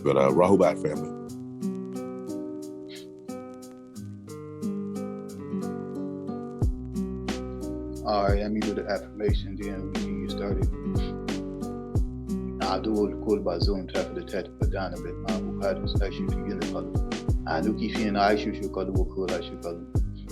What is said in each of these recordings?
But Rahubat family. All right, let me do the affirmation, then we can get started. Adu kul bazum traffic the tet padana bit ma ukadus ashu figin the kalu. Aluki fi na ashu kalu kul ashu kalu.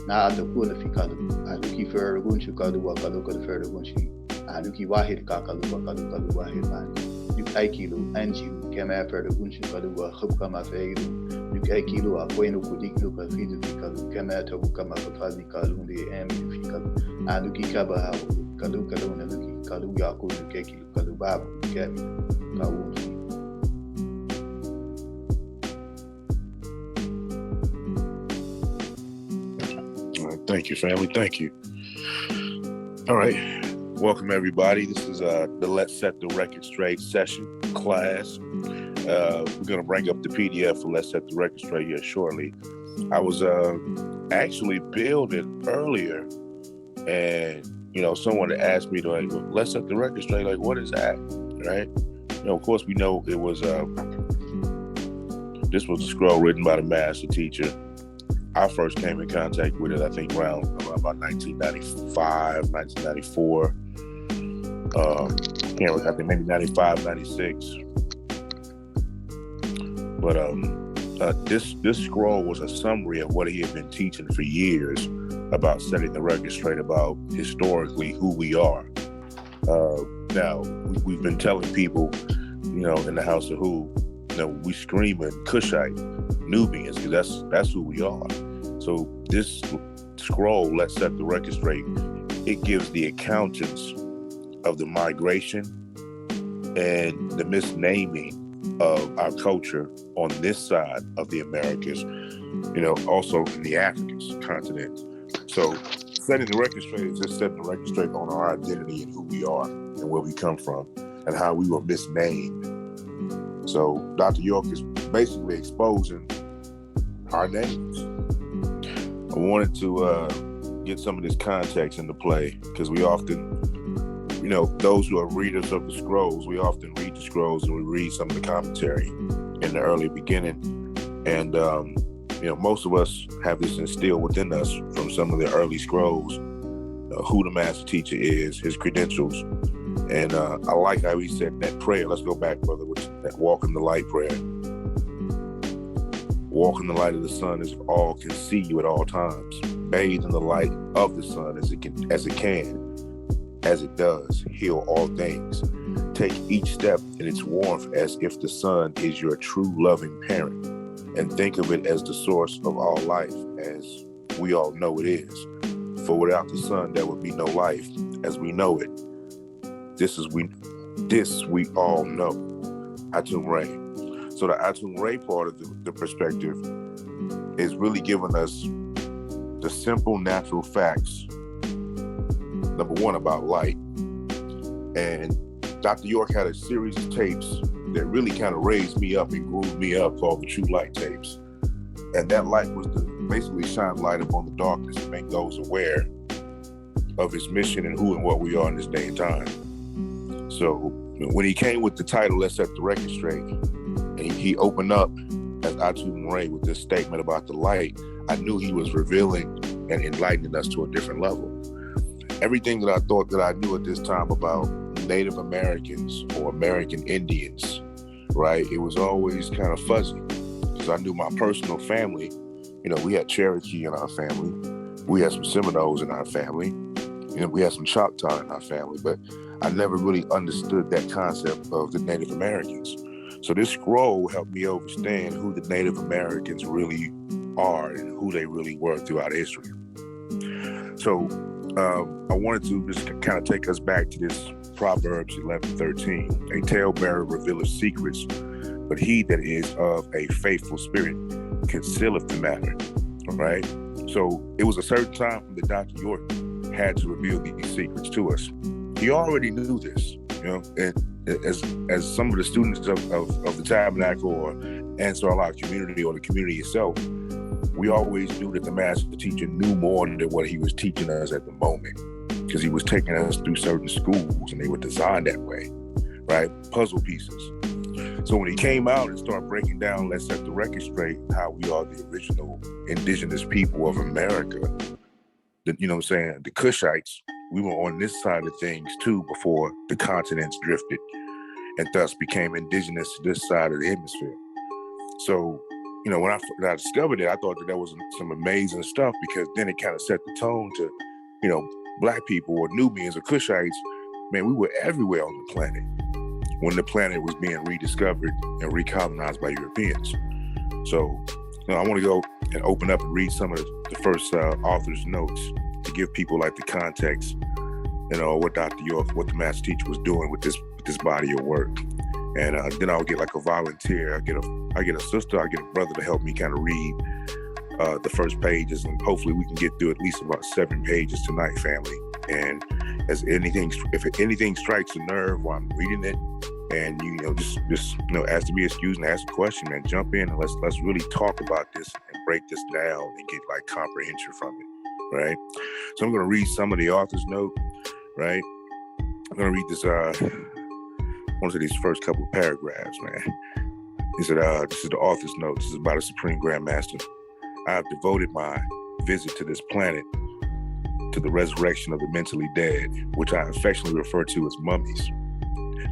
Na adu kul fi kalu. Aluki fer gun shu kalu wa kalu kal fer gun shi. Aluki wahid ka kalu wa kalu kalu wahid man. Luk aikilu anju kema fer gun shu kalu wa khub kama feilu. Luk aikilu a bueno kudik luk a fidu fi kalu kema tabu kama fadi kalu de emi fi kalu. Aluki kaba kalu kalu na luki kalu yaku lukeki kalu babu kemi kawu. All right, thank you, family. Thank you. All right, welcome everybody. This is the Let's Set the Record Straight session class. We're gonna bring up the PDF for Let's Set the Record Straight here shortly. I was actually building earlier. And, someone asked me, like, let's set the record straight. Like, what is that? Right? Of course, we know it was, this was a scroll written by the master teacher. I first came in contact with it, I think, around about 1995, 1994. I think maybe 95, 96. But this scroll was a summary of what he had been teaching for years about setting the record straight about historically who we are. Now, we've been telling people, in the House of Who, we screaming Kushite, Nubians, because that's who we are. So this scroll, Let's Set the Record Straight, it gives the accountants of the migration and the misnaming of our culture on this side of the Americas, also in the African continent. So setting the record straight is just setting the record straight on our identity and who we are and where we come from and how we were misnamed. So Dr. York is basically exposing our names. I wanted to get some of this context into play because we often, those who are readers of the scrolls, we often read the scrolls and we read some of the commentary in the early beginning. And, most of us have this instilled within us from some of the early scrolls, who the master teacher is, his credentials. And I like how he said that prayer. Let's go back, brother, with that walk in the light prayer. Walk in the light of the sun as all can see you at all times. Bathe in the light of the sun as it does, heal all things. Take each step in its warmth as if the sun is your true loving parent. And think of it as the source of all life, as we all know it is. For without the sun, there would be no life as we know it. This we all know. Atum Ray. So the Atum Ray part of the perspective is really giving us the simple, natural facts. Number one, about light. And Dr. York had a series of tapes that really kind of raised me up and groomed me up, called the True Light tapes. And that light was to basically shine light upon the darkness and make those aware of his mission and who and what we are in this day and time. So when he came with the title, Let's Set the Record Straight, and he opened up as Atum Ray with this statement about the light, I knew he was revealing and enlightening us to a different level. Everything that I thought that I knew at this time about Native Americans or American Indians, right? It was always kind of fuzzy because I knew my personal family. We had Cherokee in our family. We had some Seminoles in our family. We had some Choctaw in our family, but I never really understood that concept of the Native Americans. So this scroll helped me understand who the Native Americans really are and who they really were throughout history. So I wanted to just kind of take us back to this Proverbs 11:13. A talebearer revealeth secrets, but he that is of a faithful spirit concealeth the matter. All right. So it was a certain time that Dr. York had to reveal these secrets to us. He already knew this, and as some of the students of the Tabernacle or Answer Allah community or the community itself, we always knew that the master teacher knew more than what he was teaching us at the moment, because he was taking us through certain schools and they were designed that way, right? Puzzle pieces. So when he came out and started breaking down, let's set the record straight, how we are the original indigenous people of America, the Kushites, we were on this side of things too before the continents drifted and thus became indigenous to this side of the hemisphere. So, when I discovered it, I thought that was some amazing stuff, because then it kind of set the tone to, Black people or Nubians or Kushites. Man, we were everywhere on the planet when the planet was being rediscovered and recolonized by Europeans. So, I want to go and open up and read some of the first author's notes to give people like the context, what Dr. York, what the master teacher was doing with this body of work. And then I'll get like a volunteer. I get a sister, I get a brother to help me kind of read the first pages, and hopefully we can get through at least about 7 pages tonight, family. And if anything strikes a nerve while I'm reading it, and just ask to be excused and ask a question, man, jump in and let's really talk about this and break this down and get like comprehension from it, right? So I'm going to read some of the author's note, right? I'm going to read this. I want to say these first couple of paragraphs, man. He said, this is the author's note. This is about a Supreme Grand Master. I have devoted my visit to this planet to the resurrection of the mentally dead, which I affectionately refer to as mummies.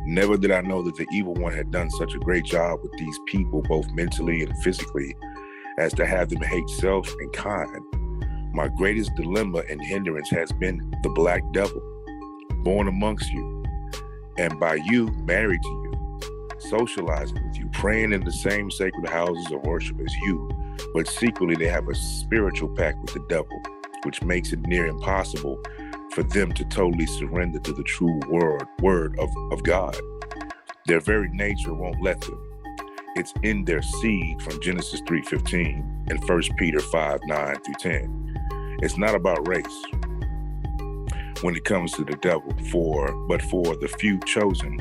Never did I know that the evil one had done such a great job with these people, both mentally and physically, as to have them hate self and kind. My greatest dilemma and hindrance has been the black devil, born amongst you, and by you, married to you, socializing with you, praying in the same sacred houses of worship as you, but secretly they have a spiritual pact with the devil, which makes it near impossible for them to totally surrender to the true word of God. Their very nature won't let them. It's in their seed from Genesis 3:15 and 1 Peter 5:9 through 10. It's not about race when it comes to the devil, but for the few chosen.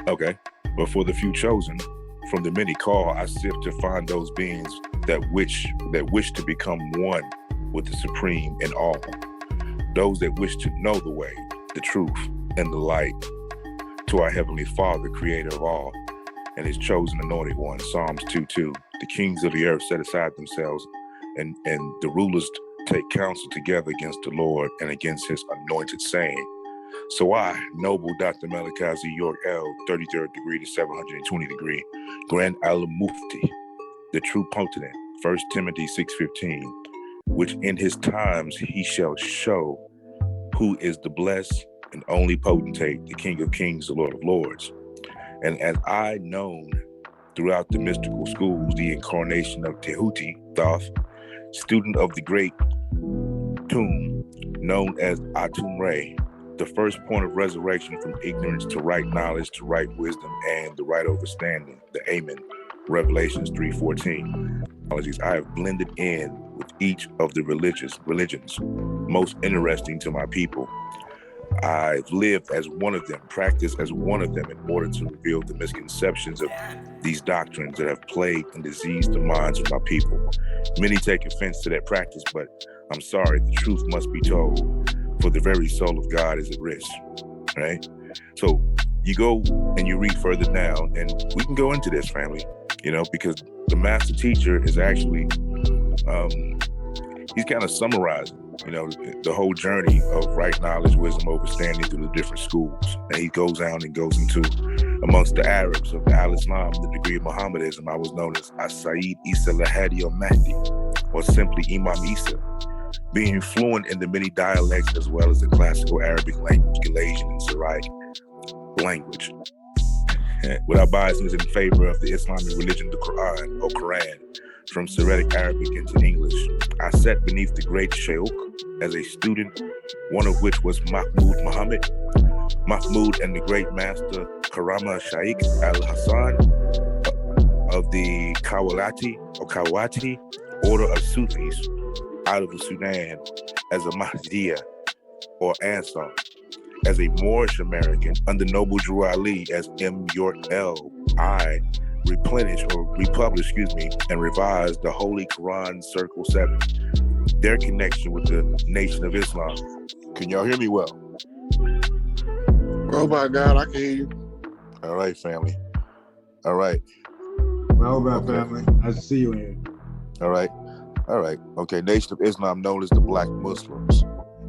Okay, but for the few chosen, from the many called, I sift to find those beings that wish to become one with the Supreme in all. Those that wish to know the way, the truth, and the light to our Heavenly Father, creator of all, and his chosen anointed one. Psalms 2:2. The kings of the earth set aside themselves, and the rulers take counsel together against the Lord and against his anointed, saying, so I, noble Dr. Malachi Z. York L., 33rd degree to 720 degree, Grand Alam Mufti, the true potentate, 1 Timothy 6:15, which in his times he shall show who is the blessed and only potentate, the King of Kings, the Lord of Lords. And as I known throughout the mystical schools, the incarnation of Tehuti, Thoth, student of the great tomb known as Atum Re, the first point of resurrection from ignorance to right knowledge, to right wisdom, and the right understanding, the Amen, Revelations 3:14. Apologies, I have blended in with each of the religions most interesting to my people. I've lived as one of them, practiced as one of them in order to reveal the misconceptions of these doctrines that have plagued and diseased the minds of my people. Many take offense to that practice, but I'm sorry, the truth must be told, for the very soul of God is at risk, right? So you go and you read further down, and we can go into this, family, because the master teacher is actually, he's kind of summarizing, the whole journey of right knowledge, wisdom, understanding through the different schools. And he goes down and goes into, amongst the Arabs of Al-Islam, the degree of Mohammedanism, I was known as As-Sayyid Isa Lahadi al-Mahdi, or simply Imam Isa, being fluent in the many dialects as well as the classical Arabic language, Galatian and Syriac language. Without biases in favor of the Islamic religion, the Quran, or Quran, from Syriac Arabic into English. I sat beneath the great Shaykh as a student, one of which was Mahmud Muhammad. Mahmud and the great master Karama Shaykh al-Hassan of the Kawati order of Sufis out of the Sudan, as a Mahdiya or Ansar, as a Moorish American under Noble Drew Ali as M. York L. I republished, and revised the Holy Quran Circle 7, their connection with the Nation of Islam. Can y'all hear me well? Oh my God, I can hear you. All right, family. All right. Well, family. Nice to see you in here. All right. Okay. Nation of Islam, known as the Black Muslims,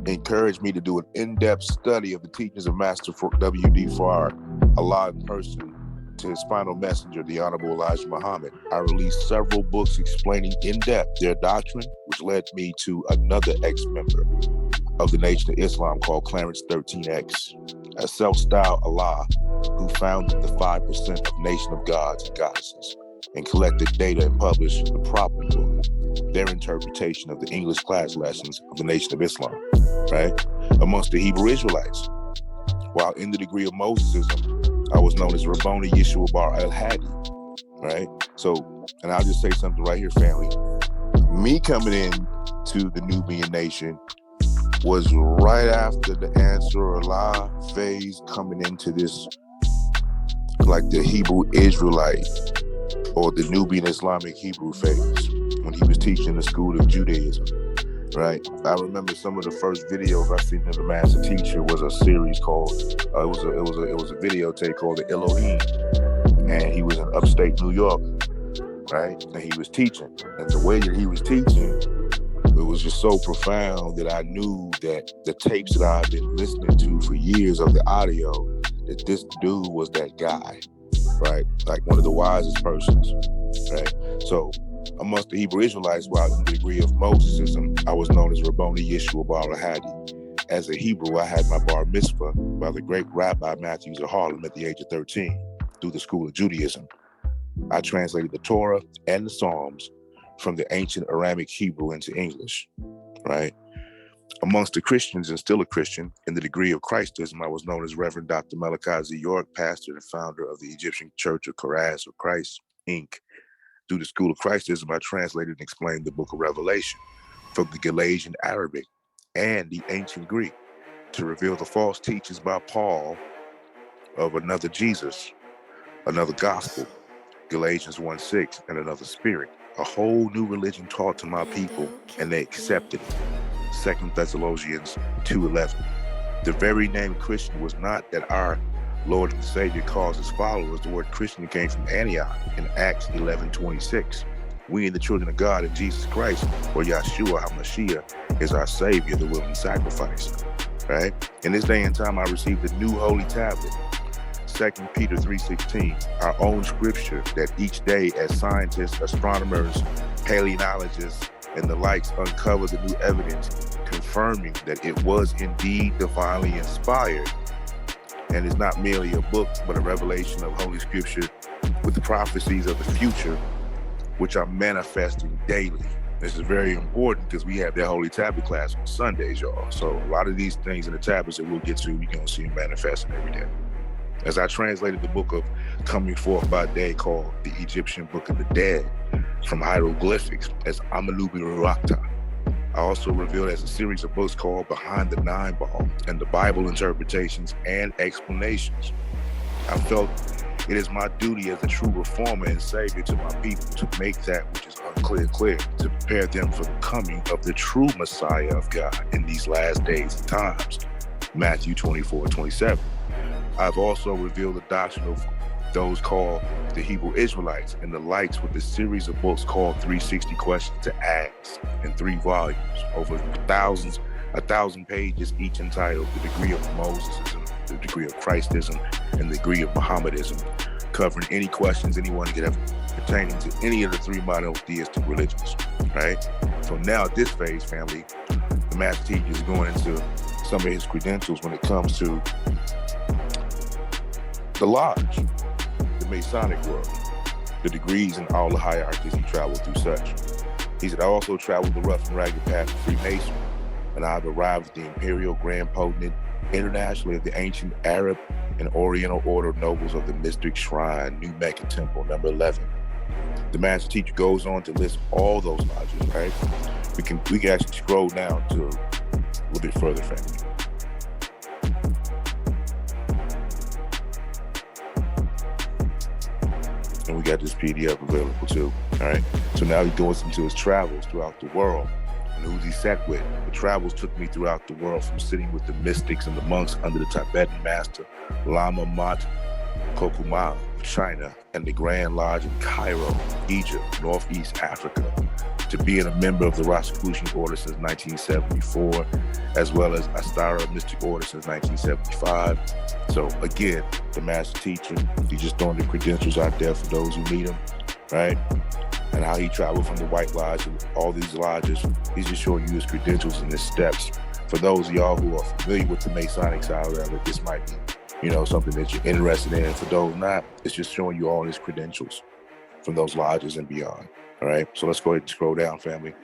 encouraged me to do an in-depth study of the teachings of Master W.D. Farr, Allah in person, to his final messenger, the Honorable Elijah Muhammad. I released several books explaining in depth their doctrine, which led me to another ex-member of the Nation of Islam called Clarence 13X, a self-styled Allah who founded the 5% of Nation of Gods and Goddesses and collected data and published the Problem Book, their interpretation of the English class lessons of the Nation of Islam, right? Amongst the Hebrew Israelites. While in the degree of Mosesism, I was known as Rabboni Yeshua Bar al-Hadi, right? So, and I'll just say something right here, family. Me coming in to the Nubian nation was right after the Ansar Allah phase, coming into this, like the Hebrew Israelite or the Nubian Islamic Hebrew phase, when he was teaching the school of Judaism, right? I remember some of the first videos I seen of the master teacher was a series called, it was a videotape called the Elohim, and he was in upstate New York, right? And he was teaching, and the way that he was teaching, it was just so profound that I knew that the tapes that I've been listening to for years of the audio, that this dude was that guy, right? Like one of the wisest persons, right? So amongst the Hebrew Israelites, while in the degree of Mosesism, I was known as Rabboni Yeshua Bar al-Hadi. As a Hebrew, I had my bar mitzvah by the great Rabbi Matthews of Harlem at the age of 13 through the school of Judaism. I translated the Torah and the Psalms from the ancient Aramic Hebrew into English, right? Amongst the Christians, and still a Christian, in the degree of Christism, I was known as Reverend Dr. Malachi Z. York, pastor and founder of the Egyptian Church of Christ, or Christ, Inc. Through the School of Christism, I translated and explained the book of Revelation from the Galatian Arabic and the ancient Greek to reveal the false teachings by Paul of another Jesus, another gospel, Galatians 1:6, and another spirit, a whole new religion taught to my people, and they accepted it. 2 Thessalonians 2:11. The very name Christian was not that our Lord and Savior calls his followers. The word Christian came from Antioch in Acts 11:26. We and the children of God in Jesus Christ, or Yeshua HaMashiach, is our Savior, the willing sacrifice, right? In this day and time, I received a new holy tablet, 2 Peter 3:16, our own scripture that each day as scientists, astronomers, paleontologists, and the likes uncover the new evidence, confirming that it was indeed divinely inspired, and is not merely a book, but a revelation of Holy Scripture with the prophecies of the future, which are manifesting daily. This is very important because we have that Holy Tablet class on Sundays, y'all. So a lot of these things in the tablets that we'll get to, you're going to see them manifesting every day. As I translated the book of Coming Forth by Day, called the Egyptian Book of the Dead, from hieroglyphics as Amalubi Ruakta. I also revealed as a series of books called Behind the Nine Ball and the Bible Interpretations and Explanations. I felt it is my duty as a true reformer and savior to my people to make that which is unclear clear, to prepare them for the coming of the true Messiah of God in these last days and times. Matthew 24:27. I've also revealed the doctrine of those called the Hebrew Israelites and the likes with a series of books called 360 Questions to Ask in 3 volumes, over 1,000 pages each, entitled The Degree of Mosesism, The Degree of Christism, and The Degree of Mohammedism, covering any questions anyone could have pertaining to any of the 3 monotheistic religions, right? So now at this phase, family, the master teacher is going into some of his credentials when it comes to the lodge, the Masonic world, the degrees and all the hierarchies he traveled through such. He said, I also traveled the rough and ragged path of Freemasonry, and I've arrived at the Imperial Grand Potent internationally of the ancient Arab and Oriental Order of Nobles of the Mystic Shrine, New Mecca Temple, number 11. The master teacher goes on to list all those lodges, right? We can actually scroll down to a little bit further, family. And we got this PDF available too, all right? So now he goes into his travels throughout the world and who he sat with. The travels took me throughout the world, from sitting with the mystics and the monks under the Tibetan master Lama Mat Kokuma of China and the Grand Lodge in Cairo, Egypt, Northeast Africa, to being a member of the Rosicrucian Order since 1974, as well as Astara Mystic Order since 1975. So again, the master teacher, he's just throwing the credentials out there for those who need him, right? And how he traveled from the White Lodge and all these lodges. He's just showing you his credentials and his steps. For those of y'all who are familiar with the Masonic side of it, this might be, something that you're interested in. For those not, it's just showing you all his credentials from those lodges and beyond. All right, so let's go ahead and scroll down, family.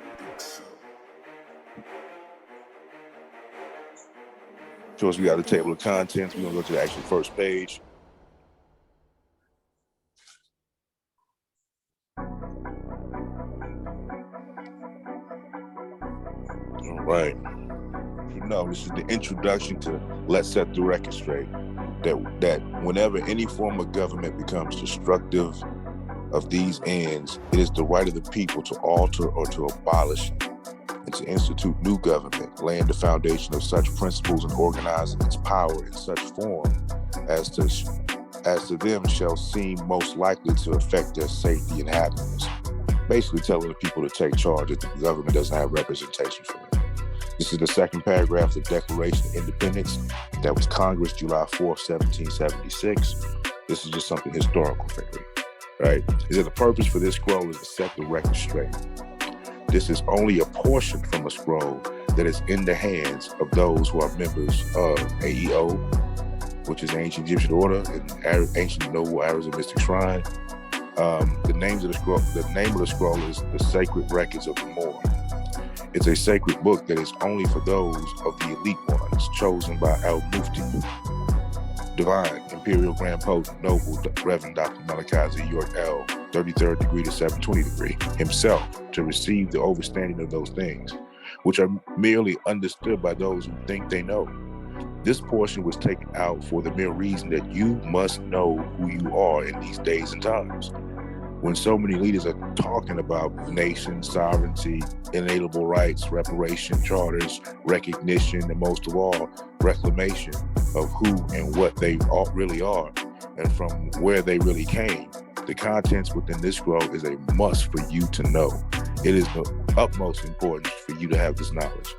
So as we got the table of contents, we're gonna go to the actual first page. All right. This is the introduction to Let's Set the Record Straight. That whenever any form of government becomes destructive of these ends, it is the right of the people to alter or to abolish and to institute new government, laying the foundation of such principles and organizing its power in such form as to them shall seem most likely to affect their safety and happiness. Basically telling the people to take charge if the government doesn't have representation for them. This is the second paragraph of the Declaration of Independence. That was Congress, July 4th, 1776. This is just something historical, family. Right? Is that the purpose for this scroll is to set the record straight. This is only a portion from a scroll that is in the hands of those who are members of AEO, which is Ancient Egyptian Order, and Ancient Noble Hours of Mystic Shrine. The name of the scroll is the Sacred Records of the Moor. It's a sacred book that is only for those of the elite ones chosen by Al Mufti, Divine Imperial Grand Potent Noble Reverend Dr. Malachi Z. York L., 33rd degree to 720 degree, himself, to receive the overstanding of those things, which are merely understood by those who think they know. This portion was taken out for the mere reason that you must know who you are in these days and times. When so many leaders are talking about nation, sovereignty, inalienable rights, reparation, charters, recognition, and most of all, reclamation of who and what they all really are, and from where they really came, the contents within this scroll is a must for you to know. It is the utmost importance for you to have this knowledge.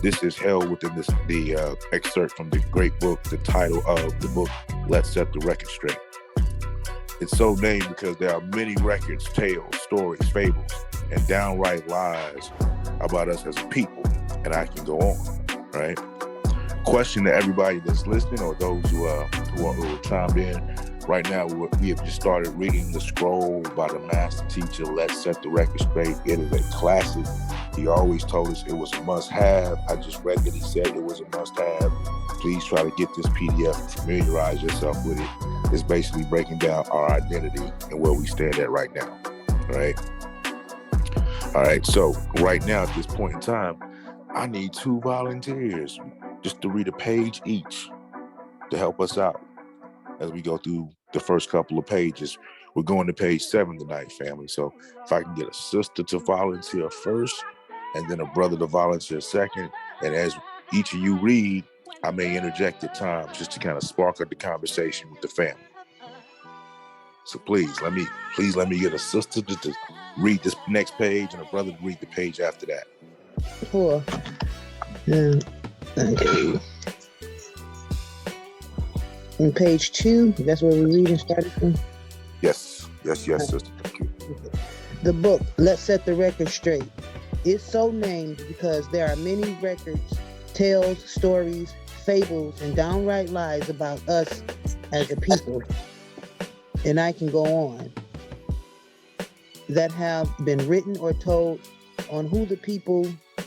This is held within the excerpt from the great book, the title of the book, Let's Set the Record Straight. It's so named because there are many records, tales, stories, fables, and downright lies about us as a people, and I can go on, right? Question to everybody that's listening or those who chimed in. Right now, we have just started reading the scroll by the master teacher, Let's Set the Record Straight. It is a classic. He always told us it was a must-have. I just read that he said it was a must-have. Please try to get this PDF and familiarize yourself with it. It's basically breaking down our identity and where we stand at right now, right? All right, so right now at this point in time, I need 2 volunteers just to read a page each to help us out as we go through the first couple of pages. We're going to page 7 tonight, family. So if I can get a sister to volunteer first and then a brother to volunteer second, and as each of you read, I may interject at times just to kind of spark up the conversation with the family. So please let me get a sister to read this next page and a brother to read the page after that. Cool. Yeah. Okay. On page 2, that's where we're reading started from? Yes, sister. Thank you. The book, Let's Set the Record Straight. It's so named because there are many records, tales, stories, fables, and downright lies about us as a people, and I can go on, that have been written or told on who the people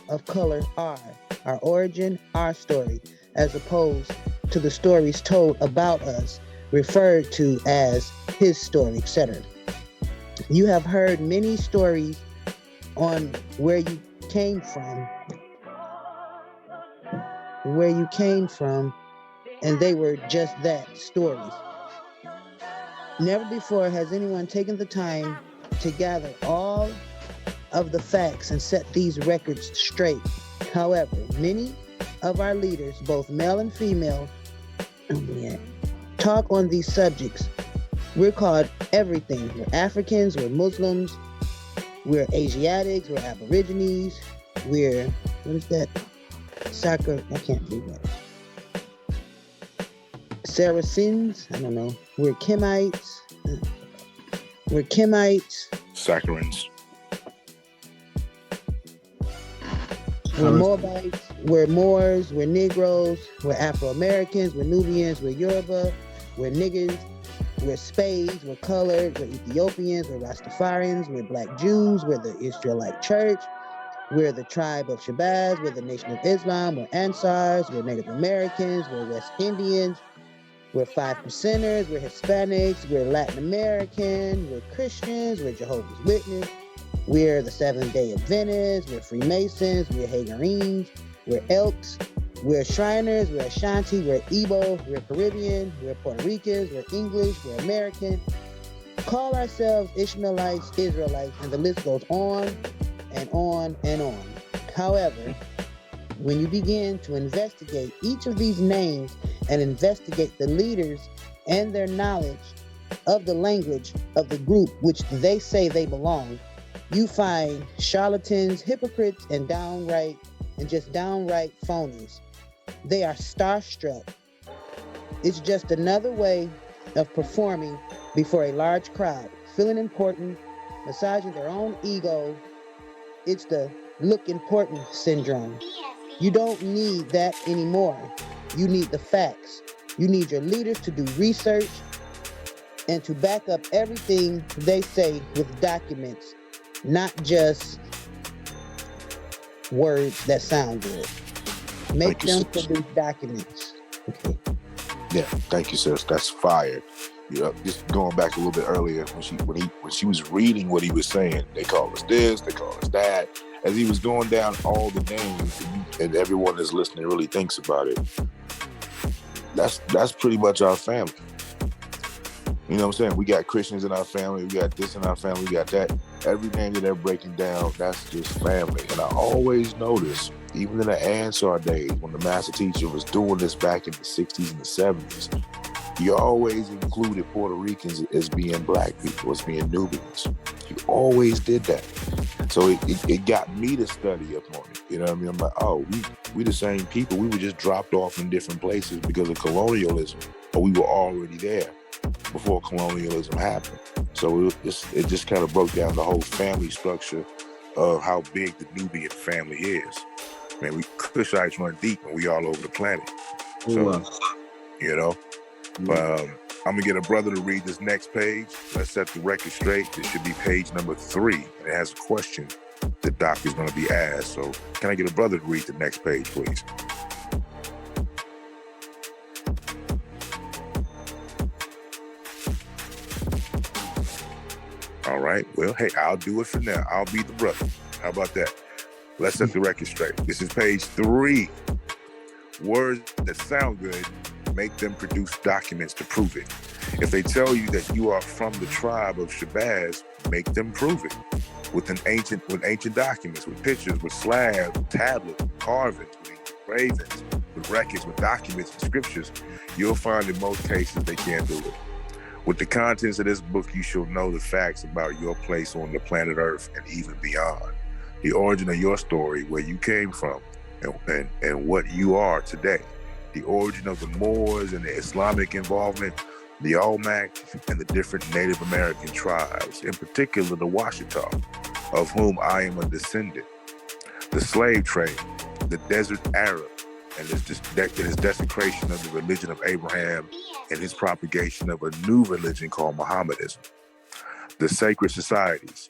of color are, our origin, our story, as opposed to the stories told about us, referred to as his story, etc. You have heard many stories on where you came from, and they were just that, stories. Never before has anyone taken the time to gather all of the facts and set these records straight. However, many of our leaders, both male and female, talk on these subjects. We're called everything. We're Africans, we're Muslims, we're Asiatics, we're Aborigines, we're, what is that? I can't read that. Saracens, I don't know. We're Kemites. Saccharins. We're Moabites, we're Moors, we're Negroes, we're Afro-Americans, we're Nubians, we're Yoruba, we're niggers, we're Spades, we're colored, we're Ethiopians, we're Rastafarians, we're Black Jews, we're the Israelite Church, we're the tribe of Shabazz, we're the Nation of Islam, we're Ansars, we're Native Americans, we're West Indians, we're 5%ers, we're Hispanics, we're Latin American, we're Christians, we're Jehovah's Witness, we're the Seventh-day Adventists, we're Freemasons, we're Hagarines, we're Elks, we're Shriners, we're Ashanti, we're Igbo, we're Caribbean, we're Puerto Ricans, we're English, we're American. Call ourselves Ishmaelites, Israelites, and the list goes on and on and on. However, when you begin to investigate each of these names and investigate the leaders and their knowledge of the language of the group which they say they belong, you find charlatans, hypocrites, and downright phonies. They are starstruck. It's just another way of performing before a large crowd, feeling important, massaging their own ego. It's the look important syndrome. You don't need that anymore. You need the facts. You need your leaders to do research and to back up everything they say with documents, not just words that sound good. Make them produce documents. Okay. Yeah, thank you, sis. That's fire. You know, just going back a little bit earlier when she was reading what he was saying, they call us this, they call us that. As he was going down all the names, and everyone that's listening really thinks about it, that's pretty much our family. You know what I'm saying? We got Christians in our family, we got this in our family, we got that. Every name that they're breaking down, that's just family. And I always notice, even in the Ansar days, when the master teacher was doing this back in the 60s and the 70s, he always included Puerto Ricans as being black people, as being Nubians. He always did that. So it got me to study up on it. You know what I mean? I'm like, oh, we the same people. We were just dropped off in different places because of colonialism, but we were already there before colonialism happened. So it just kind of broke down the whole family structure of how big the Nubian family is. Man, we Kushites run deep and we all over the planet. So, you know, I'm gonna get a brother to read this next page. Let's set the record straight. This should be page number 3, and it has a question the doc is gonna be asked. So can I get a brother to read the next page, please? All right, well, hey, I'll do it for now. I'll be the brother. How about that? Let's set the record straight. This is page 3. Words that sound good, make them produce documents to prove it. If they tell you that you are from the tribe of Shabazz, make them prove it. With ancient documents, with pictures, with slabs, with tablets, with carvings, with engravings, with records, with documents and scriptures, you'll find in most cases they can't do it. With the contents of this book, you shall know the facts about your place on the planet Earth and even beyond. The origin of your story, where you came from, and what you are today. The origin of the Moors and the Islamic involvement, the Olmec, and the different Native American tribes, in particular the Washita, of whom I am a descendant. The slave trade, the desert Arab, and his desecration of the religion of Abraham and his propagation of a new religion called Mohammedanism. The sacred societies,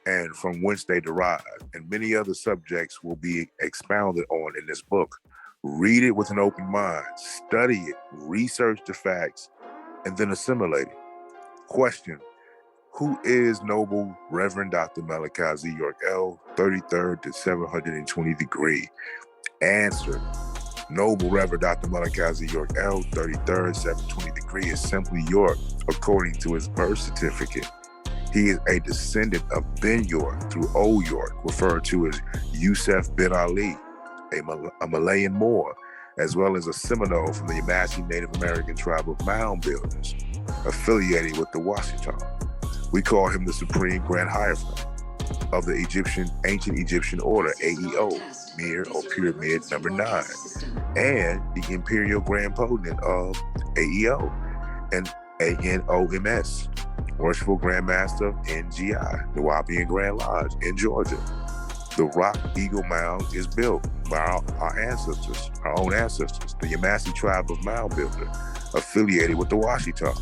and from whence they derive, and many other subjects will be expounded on in this book. Read it with an open mind, study it, research the facts, and then assimilate it. Question: who is Noble Reverend Dr. Malachi Z. York L., 33rd to 720th degree? Answer: Noble Reverend Dr. Malachi Z. York L., 33rd, 720th degree is simply York, according to his birth certificate. He is a descendant of Ben York through Old York, referred to as Yusuf bin Ali, a Malayan Moor, as well as a Seminole from the Yamasee Native American tribe of mound builders, affiliated with the Washita. We call him the Supreme Grand Hierophant of the ancient Egyptian order, AEO, Mir or Pyramid number 9, and the Imperial Grand Potent of AEO and ANOMS, Worshipful Grand Master of NGI, the Nubian Grand Lodge in Georgia. The Rock Eagle Mound is built by our ancestors, our own ancestors. The Yamasee tribe of mound builder, affiliated with the Washita,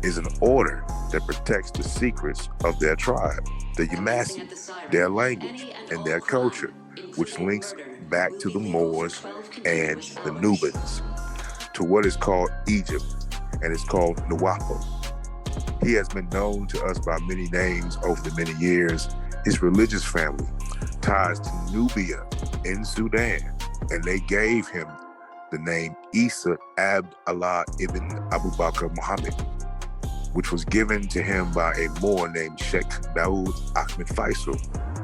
is an order that protects the secrets of their tribe, the Yamasee, their language, and their culture, which links back to the Moors and the Nubians, to what is called Egypt, and it's called Nuwapo. He has been known to us by many names over the many years. His religious family ties to Nubia in Sudan, and they gave him the name Isa Abd Allah ibn Abu Bakr Muhammad, which was given to him by a Moor named Sheikh Daoud Ahmed Faisal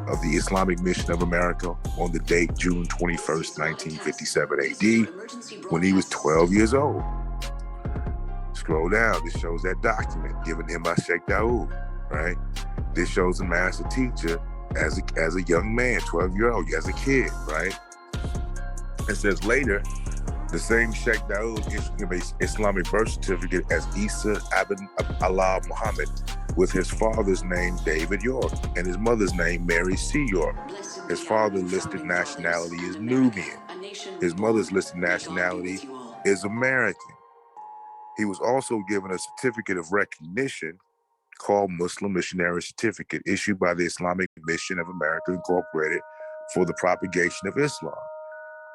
of the Islamic Mission of America on the date June 21st, 1957 AD, when he was 12 years old. Scroll down, this shows that document given him by Sheikh Daoud, right? This shows a master teacher as a young man, 12-year-old, as a kid, right? It says later, the same Sheikh Daoud issued him an Islamic birth certificate as Isa Ibn Allah Muhammad, with his father's name David York and his mother's name Mary C. York. His father listed nationality is Nubian. His mother's listed nationality is American. He was also given a certificate of recognition called Muslim Missionary Certificate, issued by the Islamic Mission of America Incorporated for the propagation of Islam,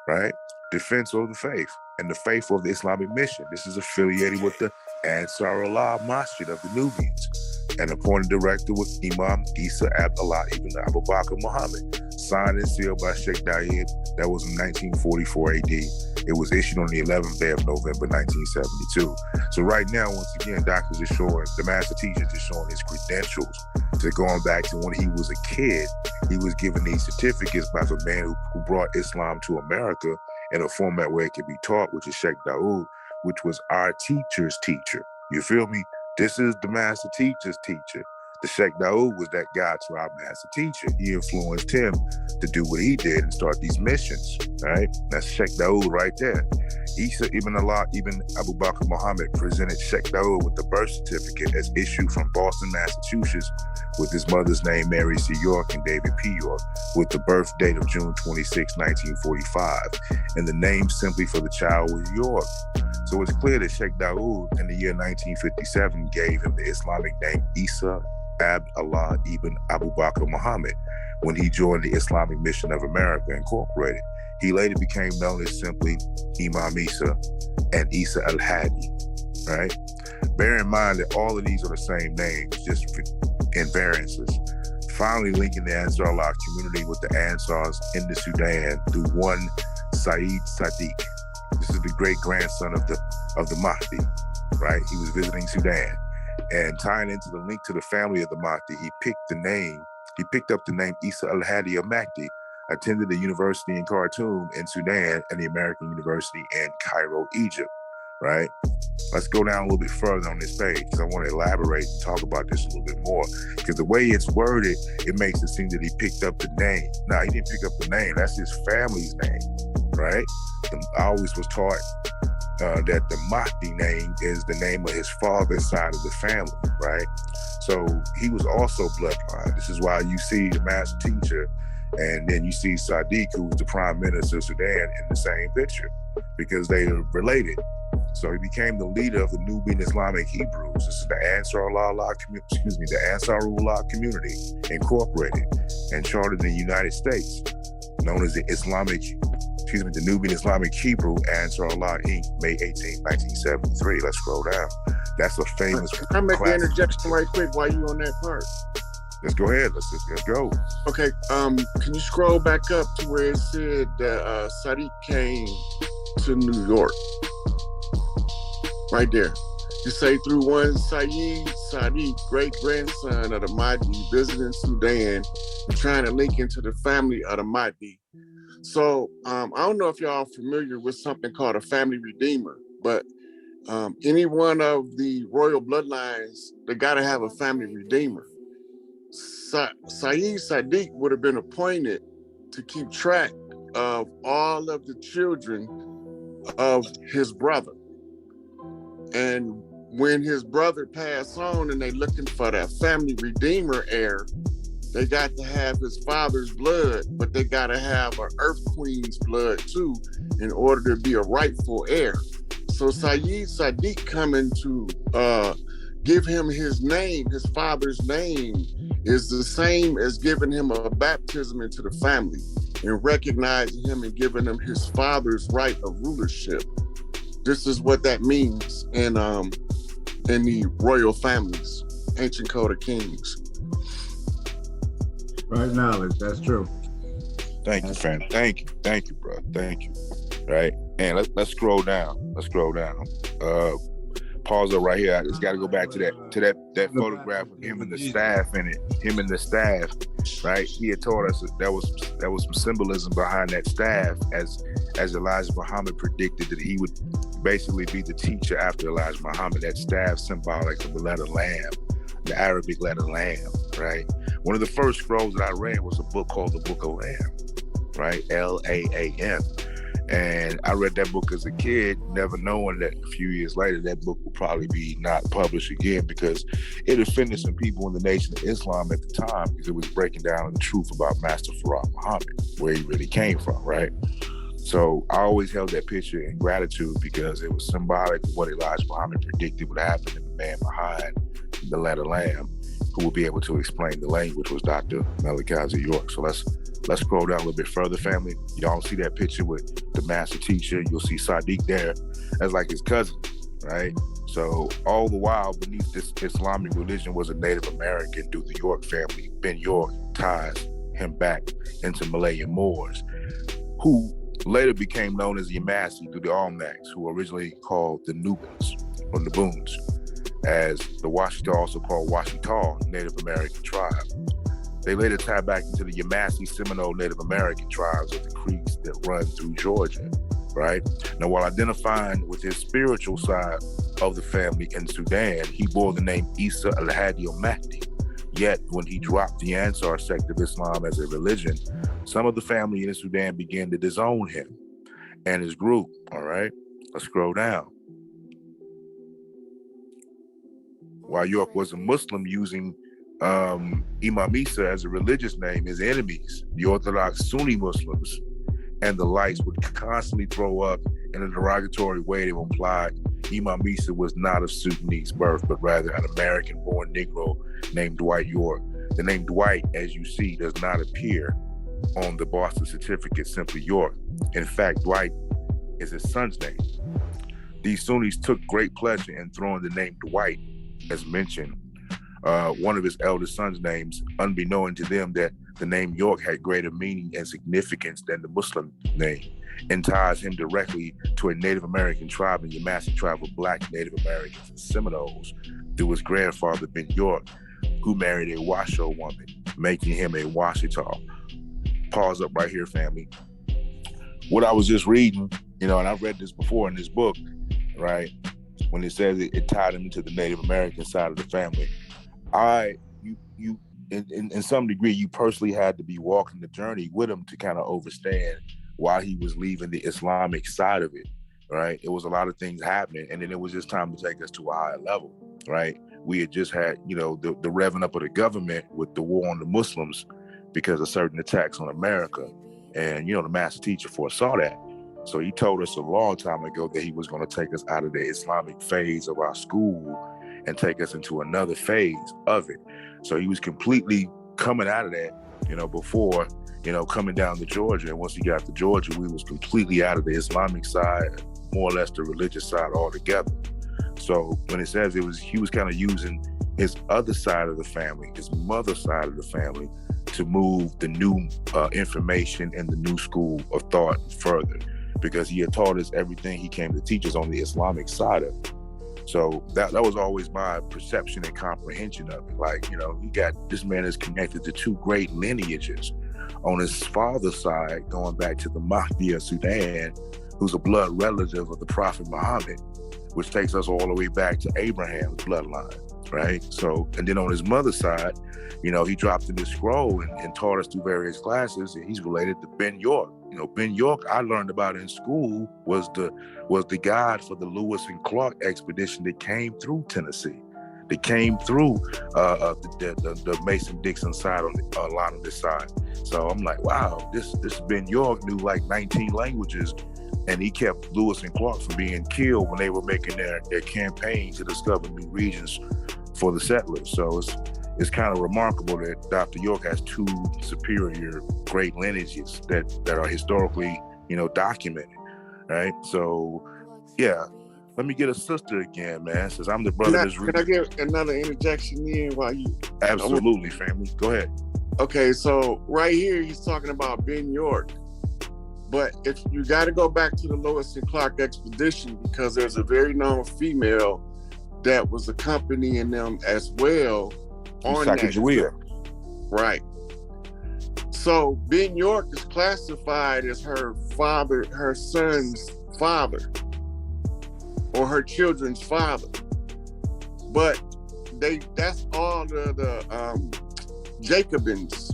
right? Defense of the faith and the faith of the Islamic mission. This is affiliated with the Ansarullah Masjid of the Nubians, and appointed director with Imam Isa Abdullah ibn Abu Bakr Muhammad, signed and sealed by Sheikh Daoud. That was in 1944 AD. It was issued on the 11th day of November 1972. So right now, once again, doctors are showing, the master teacher is showing his credentials to going back to when he was a kid. He was given these certificates by the man who brought Islam to America in a format where it could be taught, which is Sheikh Daoud, which was our teacher's teacher. You feel me? This is the master teacher's teacher. The Sheikh Daoud was that guy to our master teacher. He influenced him to do what he did and start these missions, right? That's Sheikh Daoud right there. Isa ibn Allah ibn Abu Bakr Muhammad presented Sheikh Daoud with the birth certificate as issued from Boston, Massachusetts, with his mother's name Mary C. York and David P. York, with the birth date of June 26, 1945, and the name simply for the child was York. So it's clear that Sheikh Daoud in the year 1957 gave him the Islamic name Isa Abd Allah ibn Abu Bakr Muhammad when he joined the Islamic Mission of America Incorporated. He later became known as simply Imam Isa and Isa al-Hadi, right? Bear in mind that all of these are the same names, just in variances. Finally linking the Ansarullah community with the Ansars in the Sudan through one Saeed Sadiq. This is the great grandson of the Mahdi, right? He was visiting Sudan. And tying into the link to the family of the Mahdi, he picked up the name Isa al-Hadi al-Mahdi, attended the university in Khartoum in Sudan and the American University in Cairo, Egypt, right? Let's go down a little bit further on this page because I want to elaborate and talk about this a little bit more, because the way it's worded, it makes it seem that he picked up the name. No, he didn't pick up the name. That's his family's name, right? I always was taught that the Mahdi name is the name of his father's side of the family, right? So he was also bloodline. This is why you see the master teacher and then you see Sadiq, who's the prime minister of Sudan, in the same picture, because they are related. So he became the leader of the Nubian Islamic Hebrews. This is the Ansarullah Community Incorporated and chartered in the United States, known as the Nubian Islamic Hebrew Ansarullah Inc., May 18, 1973. Let's scroll down. That's a famous. Can I make the interjection right quick while you on that part? Let's go ahead. Let's go. Okay. Can you scroll back up to where it said that Sadiq came to New York? Right there. You say through one Saeed Sadiq, great-grandson of the Mahdi, visiting Sudan and trying to link into the family of the Mahdi. So I don't know if y'all are familiar with something called a family redeemer, but any one of the royal bloodlines, they got to have a family redeemer. Saeed Sadiq would have been appointed to keep track of all of the children of his brother. And when his brother passed on and they looking for that family redeemer heir, they got to have his father's blood, but they got to have an Earth Queen's blood too in order to be a rightful heir. So Saeed Sadiq coming to give him his name, his father's name, is the same as giving him a baptism into the family and recognizing him and giving him his father's right of rulership. This is what that means in the royal families, ancient code of kings. Right knowledge, that's true. Thank you, fam. Thank you, bro. Thank you. Right, and let's scroll down. Pause up right here. I just got to go back to that photograph of him and the staff in it. Him and the staff, right? He had taught us that there was some symbolism behind that staff, as Elijah Muhammad predicted that he would basically be the teacher after Elijah Muhammad. That staff symbolic of the letter Lamb, the Arabic letter Lamb, right? One of the first scrolls that I read was a book called the Book of Lamb, right? L-A-A-M. And I read that book as a kid, never knowing that a few years later, that book will probably be not published again because it offended some people in the Nation of Islam at the time because it was breaking down the truth about Master Farad Muhammad, where he really came from, right? So I always held that picture in gratitude because it was symbolic of what Elijah Muhammad predicted would happen in the man behind the letter Lamb, who will be able to explain the language, was Dr. Melikazi York. So let's scroll down a little bit further, family. Y'all see that picture with the master teacher. You'll see Sadiq there as like his cousin, right? So all the while beneath this Islamic religion was a Native American through the York family. Ben York ties him back into Malayan Moors, who later became known as Yamasi through the Almacs, who were originally called the Nubians or Nuboons, as the Washita, also called Washita, Native American tribe. They later tied back into the Yamasi Seminole Native American tribes of the creeks that run through Georgia, right? Now, while identifying with his spiritual side of the family in Sudan, he bore the name Isa al-Hadi al-Mahdi. Yet, when he dropped the Ansar sect of Islam as a religion, some of the family in Sudan began to disown him and his group, all right? Let's scroll down. While York was a Muslim using Imam Isa as a religious name, his enemies, the Orthodox Sunni Muslims and the likes, would constantly throw up in a derogatory way to imply Imam Isa was not of Sudanese birth, but rather an American-born Negro named Dwight York. The name Dwight, as you see, does not appear on the Boston certificate, simply York. In fact, Dwight is his son's name. These Sunnis took great pleasure in throwing the name Dwight, as mentioned, one of his eldest son's names, unbeknown to them that the name York had greater meaning and significance than the Muslim name, and ties him directly to a Native American tribe and Yamasi tribe of Black Native Americans and Seminoles through his grandfather, Ben York, who married a Washoe woman, making him a Washita. Pause up right here, family. What I was just reading, and I've read this before in this book, right? When it says it tied him into the Native American side of the family. In some degree, you personally had to be walking the journey with him to kind of understand why he was leaving the Islamic side of it, right? It was a lot of things happening, and then it was just time to take us to a higher level, right? We had just had, the revving up of the government with the war on the Muslims because of certain attacks on America. And, the master teacher foresaw that. So he told us a long time ago that he was going to take us out of the Islamic phase of our school and take us into another phase of it. So he was completely coming out of that, before, coming down to Georgia. And once he got to Georgia, we was completely out of the Islamic side, more or less the religious side altogether. So when it says he was kind of using his other side of the family, his mother's side of the family, to move the new information and the new school of thought further, because he had taught us everything he came to teach us on the Islamic side of it. So that was always my perception and comprehension of it. Like, you know, this man is connected to two great lineages. On his father's side, going back to the Mahdi of Sudan, who's a blood relative of the Prophet Muhammad, which takes us all the way back to Abraham's bloodline, right? So, and then on his mother's side, you know, he dropped in this scroll and taught us through various classes, and he's related to Ben York. You know, Ben York, I learned about in school, was the guide for the Lewis and Clark expedition that came through Tennessee. That came through the Mason-Dixon side on the line on this side. So I'm like, wow, this Ben York knew like 19 languages, and he kept Lewis and Clark from being killed when they were making their campaign to discover new regions for the settlers. So it's kind of remarkable that Dr. York has two superior great lineages that are historically, you know, documented, right? So, yeah. Let me get a sister again, man, since I'm the brother that's Can I get another interjection in while you... Absolutely, family. Go ahead. Okay, so right here, he's talking about Ben York. But if you got to go back to the Lewis and Clark expedition, because there's a very known female that was accompanying them as well on Sacagawea. Right. So Ben York is classified as her son's father, or her children's father. But that's all the Jacobins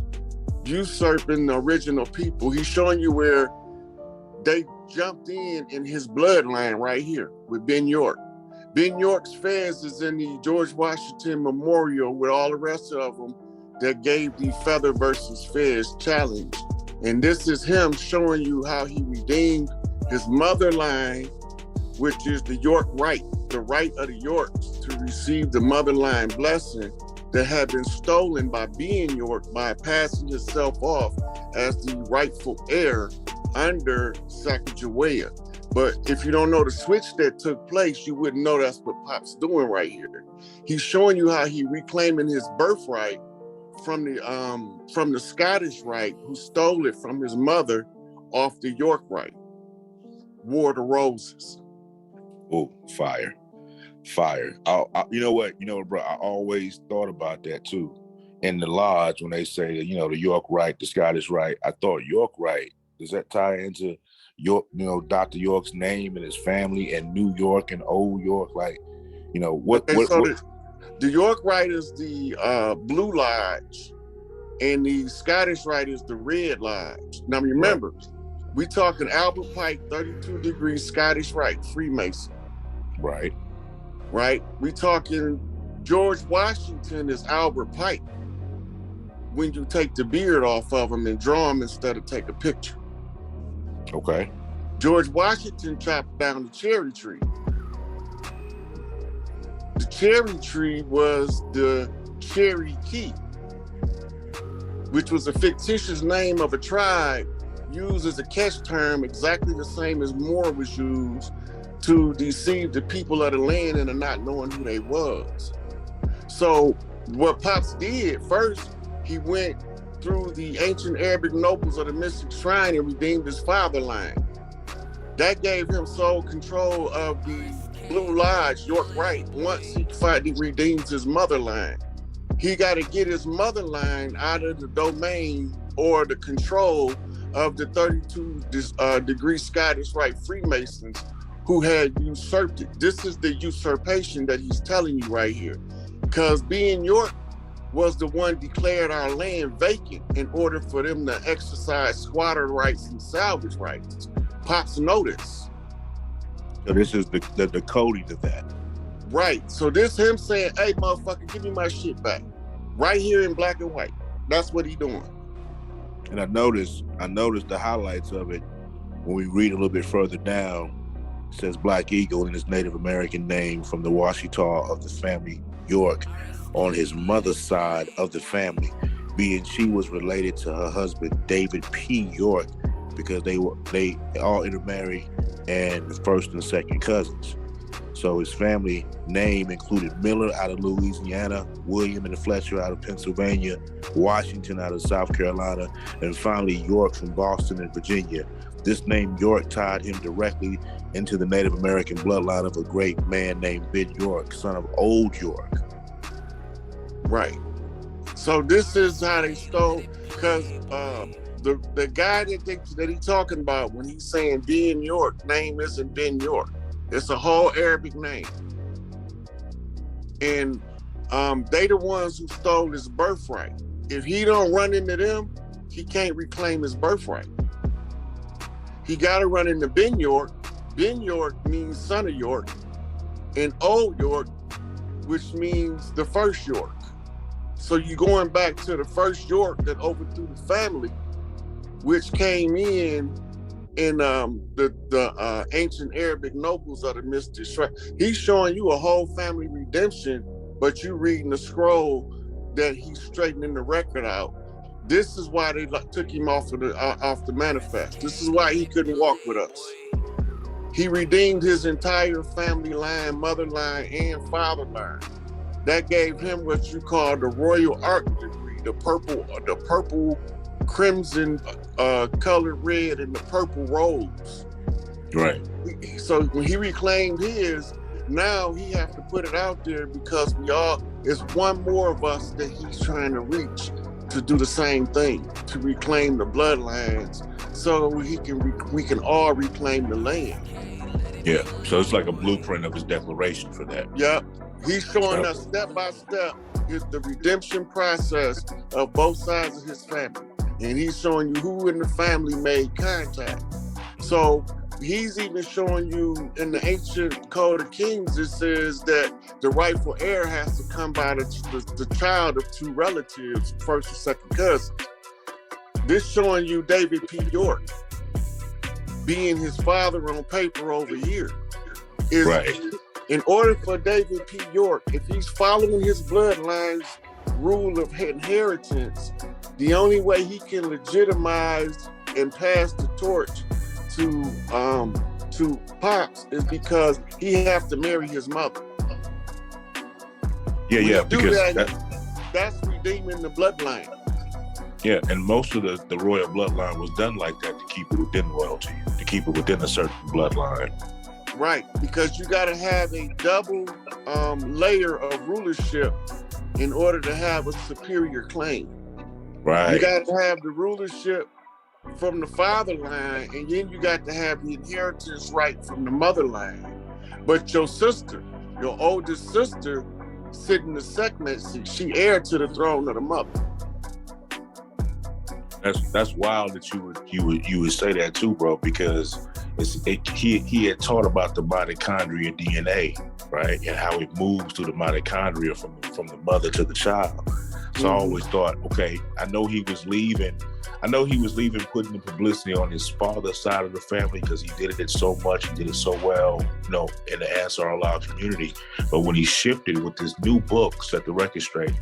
usurping the original people. He's showing you where they jumped in his bloodline right here with Ben York. Ben York's fez is in the George Washington Memorial with all the rest of them that gave the feather versus fez challenge. And this is him showing you how he redeemed his motherline, which is the York right, the right of the Yorks to receive the motherline blessing that had been stolen by being York by passing himself off as the rightful heir under Sacagawea. But if you don't know the switch that took place, you wouldn't know that's what Pop's doing right here. He's showing you how he reclaiming his birthright from the Scottish right, who stole it from his mother off the York right. War the Roses. Oh, fire. You know what, bro, I always thought about that too. In the lodge, when they say, you know, the York right, the Scottish right, I thought York right. Does that tie into York, you know, Dr. York's name and his family and New York and Old York? Like, you know, the York right is the Blue Lodge, and the Scottish right is the Red Lodge. Now remember, we talking Albert Pike, 32 degrees Scottish Rite, Freemason. Right. We talking George Washington is Albert Pike when you take the beard off of him and draw him instead of take a picture. Okay. George Washington chopped down the cherry tree. The cherry tree was the Cherokee, which was a fictitious name of a tribe used as a catch term, exactly the same as Moore was used to deceive the people of the land into not knowing who they was. So what Pops did first, he went through the ancient Arabic nobles of the mystic shrine and redeemed his fatherline. That gave him sole control of the Blue Lodge, York Right, once he finally redeems his motherline. He got to get his motherline out of the domain or the control of the 32 degree Scottish Rite Freemasons who had usurped it. This is the usurpation that he's telling you right here. Because being York was the one declared our land vacant in order for them to exercise squatter rights and salvage rights. Pops notice. So this is the decoding to that. Right. So this him saying, hey, motherfucker, give me my shit back. Right here in black and white. That's what he doing. And I noticed the highlights of it when we read a little bit further down. It says Black Eagle in his Native American name from the Washita of the family York on his mother's side of the family, being she was related to her husband David P. York because they all intermarried and first and second cousins. So his family name included Miller out of Louisiana, William and Fletcher out of Pennsylvania, Washington out of South Carolina, and finally York from Boston and Virginia. This name York tied him directly into the Native American bloodline of a great man named Ben York, son of Old York. Right. So this is how they stole, because the guy that he's talking about when he's saying Ben York, name isn't Ben York. It's a whole Arabic name. And they the ones who stole his birthright. If he don't run into them, he can't reclaim his birthright. He got to run into Ben York. Ben York means son of York, and Old York, which means the first York. So you're going back to the first York that overthrew the family, which came in the ancient Arabic nobles of the mystic shrine. He's showing you a whole family redemption, but you reading the scroll that he's straightening the record out. This is why they took him off the manifest. This is why he couldn't walk with us. He redeemed his entire family line, mother line, and father line. That gave him what you call the royal arc degree, the purple, crimson, colored red, and the purple robes. Right. So when he reclaimed his, now he have to put it out there because it's one more of us that he's trying to reach to do the same thing, to reclaim the bloodlines, so we can all reclaim the land. Yeah. So it's like a blueprint of his declaration for that. Yep. He's showing us step by step the redemption process of both sides of his family. And he's showing you who in the family made contact. So he's even showing you in the ancient Code of Kings, it says that the rightful heir has to come by the child of two relatives, first and second cousins. This showing you David P. York being his father on paper over here. Right. In order for David P. York, if he's following his bloodline's rule of inheritance, the only way he can legitimize and pass the torch to Pops is because he have to marry his mother. Yeah, because that's redeeming the bloodline. Yeah, and most of the royal bloodline was done like that to keep it within royalty, to keep it within a certain bloodline. Right, because you got to have a double layer of rulership in order to have a superior claim. Right. You got to have the rulership from the father line, and then you got to have the inheritance right from the mother line. But your sister, your oldest sister, sitting in the second seat, she heir to the throne of the mother. That's wild that you would say that too, bro, because he had taught about the mitochondria DNA, right, and how it moves through the mitochondria from the mother to the child. So I always thought, okay, I know he was leaving putting the publicity on his father's side of the family because he did it so much, he did it so well, in the Ansar Allah community. But when he shifted with this new book, Set the Record Straight,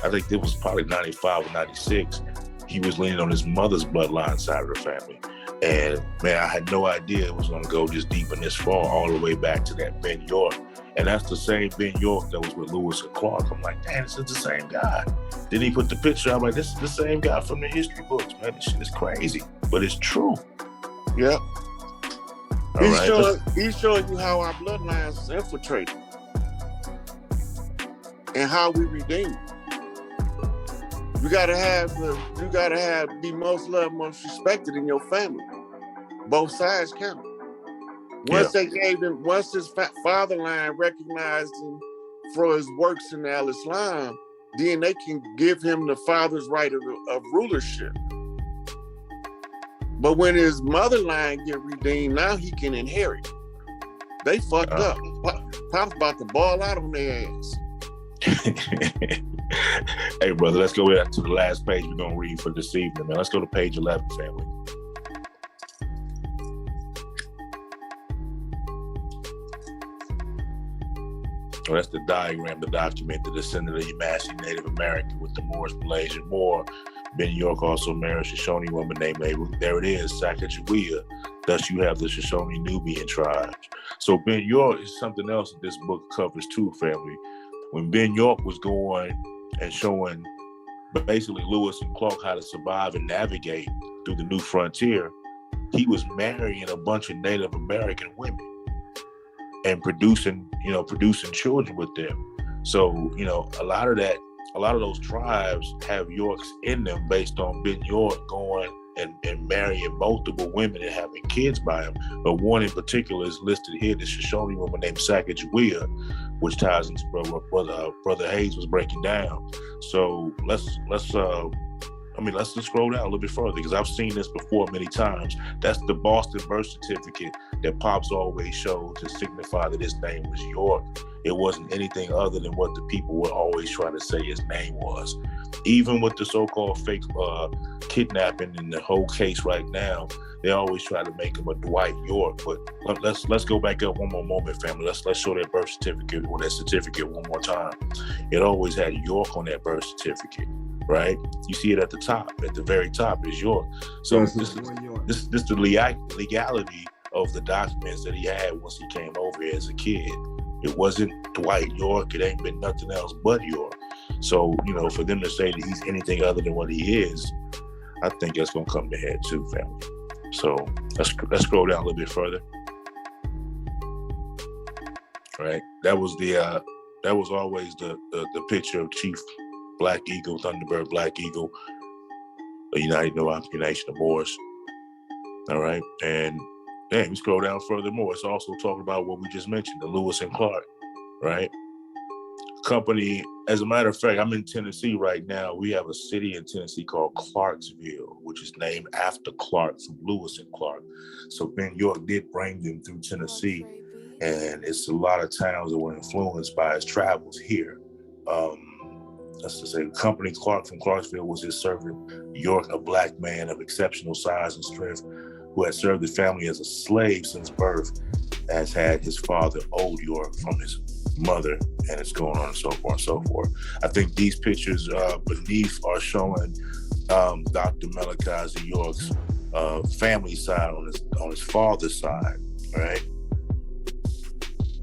I think it was probably 95 or 96, he was leaning on his mother's bloodline side of the family. And man, I had no idea it was going to go this deep and this far, all the way back to that Ben York. And that's the same Ben York that was with Lewis and Clark. I'm like, damn, this is the same guy. Then he put the picture, I'm like, this is the same guy from the history books, man. This shit is crazy, but it's true. Yeah. He's showing you how our bloodlines is infiltrated and how we redeem. You gotta be most loved, most respected in your family. Both sides count. Once his father line recognized him for his works in Al-Islam, then they can give him the father's right of rulership. But when his mother line get redeemed, now he can inherit. They fucked up. Pop's about to ball out on their ass. Hey, brother, let's go to the last page we're going to read for this evening, man. Let's go to page 11, family. So that's the diagram, the document, the descendant of the Yamasi Native American with the Moorish Malaysian Moor. Ben York also married a Shoshone woman named there it is, Sacagawea. Thus you have the Shoshone Nubian tribes. So Ben York is something else that this book covers too, family. When Ben York was going and showing basically Lewis and Clark how to survive and navigate through the new frontier, he was marrying a bunch of Native American women and producing children with them. So, a lot of those tribes have Yorks in them based on Ben York going and marrying multiple women and having kids by him. But one in particular is listed here, the Shoshone woman named Sacagawea, which ties into Brother Hayes was breaking down. So let's just scroll down a little bit further, because I've seen this before many times. That's the Boston birth certificate that Pops always showed to signify that his name was York. It wasn't anything other than what the people were always trying to say his name was. Even with the so-called fake kidnapping and the whole case right now, they always try to make him a Dwight York. But let's go back up one more moment, family. Let's show that birth certificate or that certificate one more time. It always had York on that birth certificate, right? You see it at the top, at the very top is York. So this is the legality of the documents that he had once he came over here as a kid. It wasn't Dwight York. It ain't been nothing else but York. So, for them to say that he's anything other than what he is, I think that's going to come to head too, family. So let's scroll down a little bit further. Right. That was always the picture of Chief Black Eagle, Thunderbird Black Eagle, the United No African Nation of Moors. All right. And we scroll down furthermore. It's also talking about what we just mentioned, the Lewis and Clark, right? Company, as a matter of fact, I'm in Tennessee right now. We have a city in Tennessee called Clarksville, which is named after Clark from Lewis and Clark. So Ben York did bring them through Tennessee, and it's a lot of towns that were influenced by his travels here. That's to say, the company Clark from Clarksville was his servant York, a black man of exceptional size and strength, who had served the family as a slave since birth, as had his father, Old York, from his mother, and it's going on and so forth and so forth. I think these pictures beneath are showing Dr. Malachi York's family side on his father's side, right?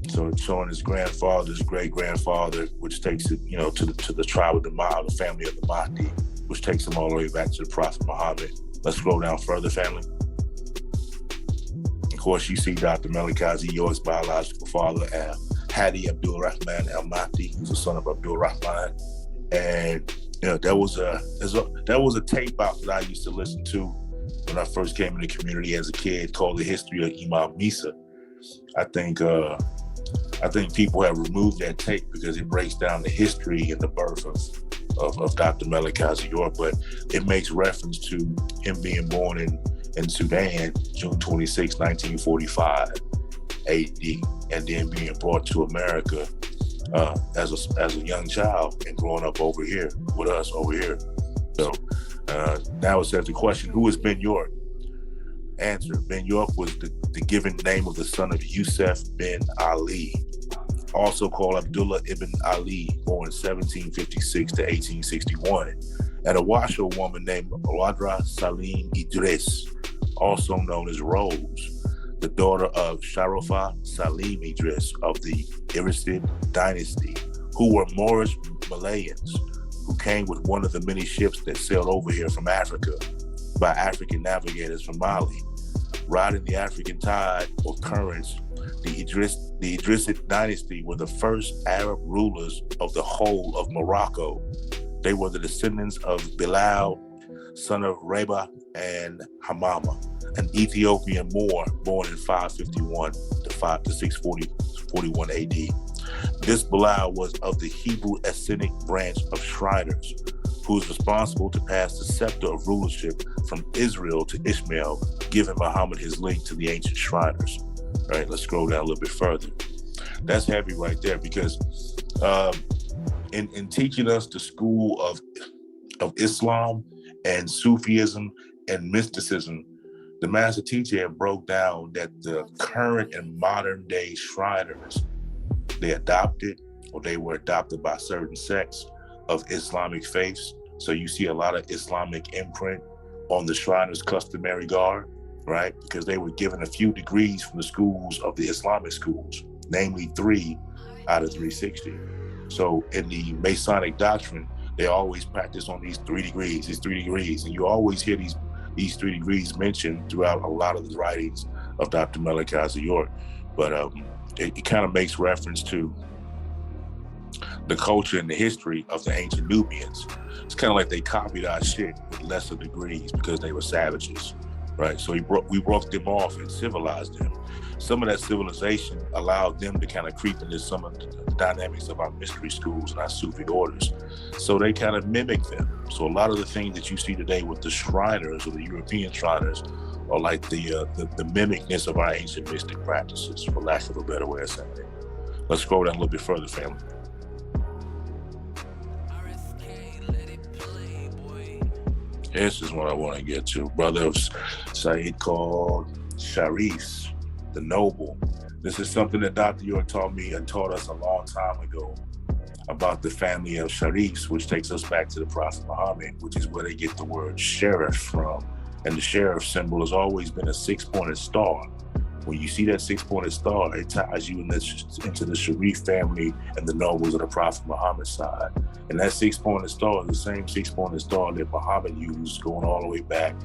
So it's showing his grandfather's great-grandfather, which takes it, to the tribe of the Mahdi, the family of the Mahdi, which takes him all the way back to the Prophet Muhammad. Let's scroll down further, family. Of course, you see Dr. Malachi York's biological father, Hadi Abdul Rahman Al Mahdi, who's the son of Abdul Rahman. And there was a tape out that I used to listen to when I first came in the community as a kid called The History of Imam Misa. I think people have removed that tape because it breaks down the history and the birth of Dr. Malachi York, but it makes reference to him being born in Sudan, June 26, 1945 AD, and then being brought to America as a young child and growing up over here with us over here. So now it says the question, who is Ben York? Answer, Ben York was the given name of the son of Yusuf bin Ali, also called Abdullah ibn Ali, born 1756 to 1861, and a washerwoman named Radra Salim Idris, also known as Rose, the daughter of Sharafa Salim Idris of the Irisid dynasty, who were Moorish Malayans who came with one of the many ships that sailed over here from Africa by African navigators from Mali. Riding the African tide or currents, the Idrisid dynasty were the first Arab rulers of the whole of Morocco. They were the descendants of Bilal, son of Reba and Hamama, an Ethiopian Moor born in 551 to 641 AD. This Bilal was of the Hebrew Essenic branch of Shriners, who was responsible to pass the scepter of rulership from Israel to Ishmael, giving Muhammad his link to the ancient Shriners. All right, let's scroll down a little bit further. That's heavy right there because in teaching us the school of Islam and Sufism and mysticism, the master teacher had broke down that the current and modern day Shriners, they adopted or they were adopted by certain sects of Islamic faiths. So you see a lot of Islamic imprint on the Shriners' customary garb, right? Because they were given a few degrees from the schools of the Islamic schools, namely 3 out of 360. So in the Masonic doctrine, they always practice on these 3 degrees, and you always hear these these 3 degrees mentioned throughout a lot of the writings of Dr. Malachi York, but it kind of makes reference to the culture and the history of the ancient Nubians. It's kind of like they copied our shit with lesser degrees because they were savages, right? So we broke them off and civilized them. Some of that civilization allowed them to kind of creep into some of the dynamics of our mystery schools and our Sufi orders. So they kind of mimic them. So a lot of the things that you see today with the Shriners or the European Shriners are like the mimicness of our ancient mystic practices, for lack of a better way of saying it. Let's scroll down a little bit further, family. This is what I want to get to. Brother of Said called Sharifs, the noble. This is something that Dr. York taught me and taught us a long time ago about the family of Sharifs, which takes us back to the Prophet Muhammad, which is where they get the word sheriff from. And the sheriff symbol has always been a 6-pointed star. When you see that 6-pointed star, it ties you into the Sharif family and the nobles of the Prophet Muhammad's side. And that 6-pointed star is the same 6-pointed star that Muhammad used going all the way back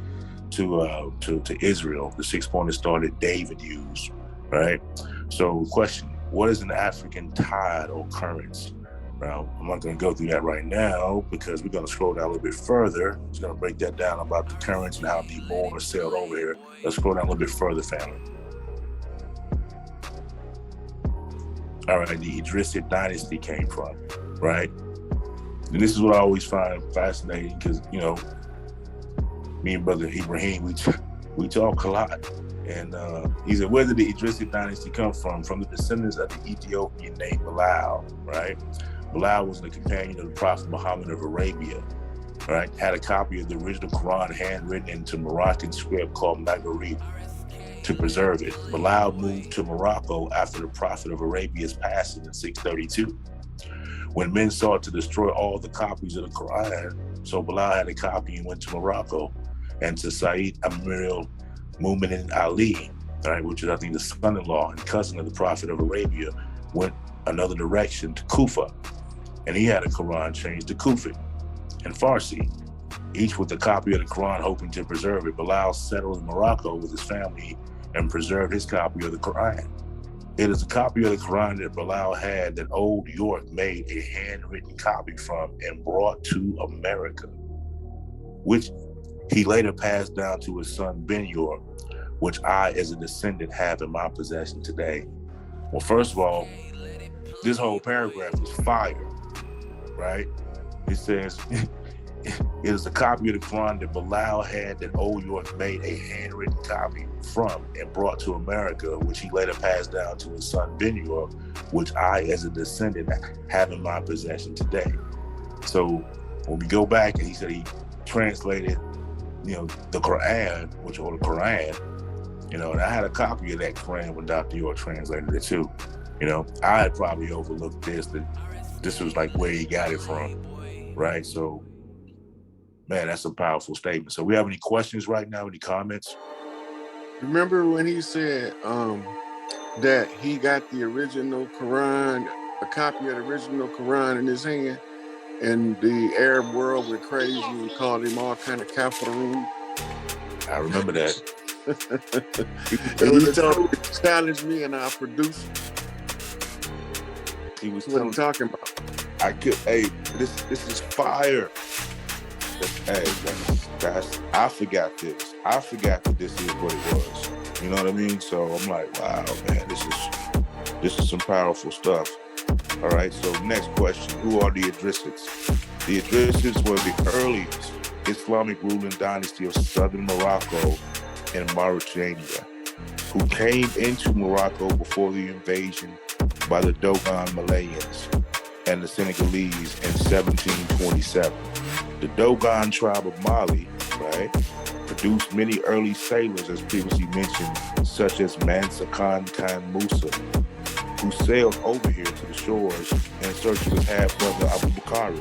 to Israel, the 6-pointed star that David used, right? So question, what is an African tide or current? Now, I'm not going to go through that right now because we're going to scroll down a little bit further. It's going to break that down about the currents and how the Moors sailed over here. Let's scroll down a little bit further, family. All right, the Idrisid dynasty came from, right? And this is what I always find fascinating because, you know, me and Brother Ibrahim, we talk a lot. And he said, where did the Idrisid dynasty come from? From the descendants of the Ethiopian named Bilal, right? Bilal was the companion of the Prophet Muhammad of Arabia, right? Had a copy of the original Quran handwritten into Moroccan script called Maghrib to preserve it. Bilal moved to Morocco after the Prophet of Arabia's passing in 632. When men sought to destroy all the copies of the Quran, so Bilal had a copy and went to Morocco, and to Sayyid Amir Mu'minin Ali, right, which is I think the son-in-law and cousin of the Prophet of Arabia, went another direction to Kufa, and he had a Quran changed to Kufic and Farsi, each with a copy of the Quran hoping to preserve it. Bilal settled in Morocco with his family and preserved his copy of the Quran. It is a copy of the Quran that Bilal had that Old York made a handwritten copy from and brought to America, which he later passed down to his son Ben York, which I, as a descendant, have in my possession today. Well, first of all, this whole paragraph is fire, right? It says, it is a copy of the Quran that Bilal had that Old York made a handwritten copy from and brought to America, which he later passed down to his son Ben York, which I, as a descendant, have in my possession today. So when we go back and he said he translated, you know, the Quran, or the Quran, you know, and I had a copy of that Quran when Dr. York translated it too. You know, I had probably overlooked that this was like where he got it from, right? So, man, that's a powerful statement. So we have any questions right now, any comments? Remember when he said that he got the original Quran, a copy of the original Quran in his hand, and the Arab world went crazy and called him all kind of kafiroon? I remember that. And he told me to challenge me and I'll produce it. He was What I'm talking about. This is fire. Hey, I forgot this. I forgot that this is what it was. You know what I mean? So I'm like, wow, man, this is some powerful stuff. All right, so next question. Who are the Idrisids? The Idrisids were the earliest Islamic ruling dynasty of southern Morocco and Mauritania, who came into Morocco before the invasion by the Dogon Malayans and the Senegalese in 1727. The Dogon tribe of Mali, right, produced many early sailors, as previously mentioned, such as Mansa Khan Musa, who sailed over here to the shores in search of his half-brother Abu Bakr,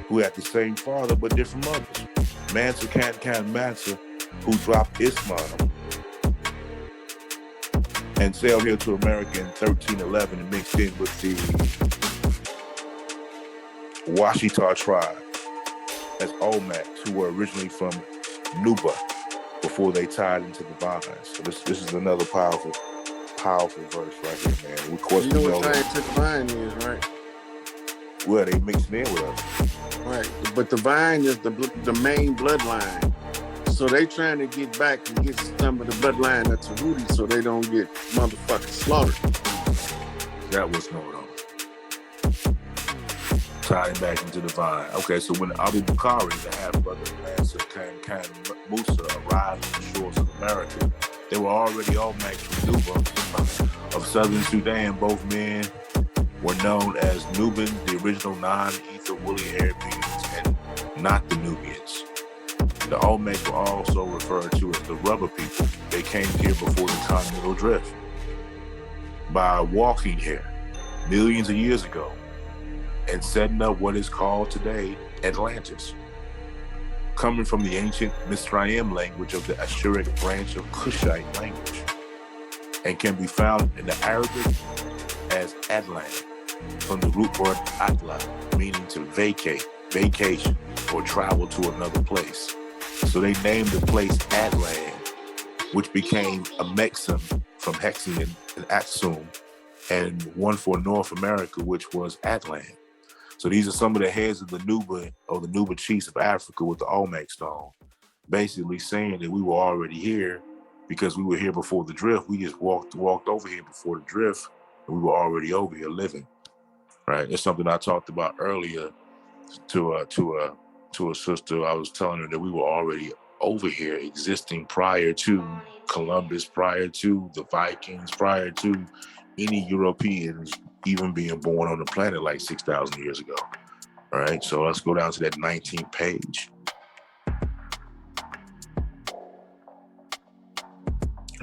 who had the same father but different mothers. Mansa Khan Mansa, who dropped Islam and sailed here to America in 1311 and mixed in with the Washita tribe as Olmecs, who were originally from Nuba, before they tied into the vines. So this is another powerful verse right here, man. Of course, You know we what know tied to the vine is, right? well, they mixing in with us. Right. But the vine is the main bloodline. So they trying to get back and get some of the bloodline of Tahuti so they don't get motherfucking slaughtered. That was going on. Tying back into the vine. Okay, so when Abu Bakari, the half-brother of Mansa Khan Musa, arrived on the shores of America, they were already Olmecs from Nuba of southern Sudan. Both men were known as Nubians, the original non-ether woolly-haired beings, and not the Nubians. The Olmecs were also referred to as the rubber people. They came here before the continental drift by walking here millions of years ago and setting up what is called today Atlantis, coming from the ancient Misraim language of the Ashuric branch of Kushite language, and can be found in the Arabic as Adlan, from the root word atla, meaning to vacate, vacation, or travel to another place. So they named the place Adlan, which became a Mexim from Hexing and Aksum, and one for North America, which was Atlan. So these are some of the heads of the Nuba, or the Nuba chiefs of Africa with the Olmec stone, basically saying that we were already here because we were here before the drift. We just walked over here before the drift, and we were already over here living. Right? It's something I talked about earlier to a sister. I was telling her that we were already over here, existing prior to Columbus, prior to the Vikings, prior to any Europeans even being born on the planet like 6,000 years ago. All right, so let's go down to that 19th page.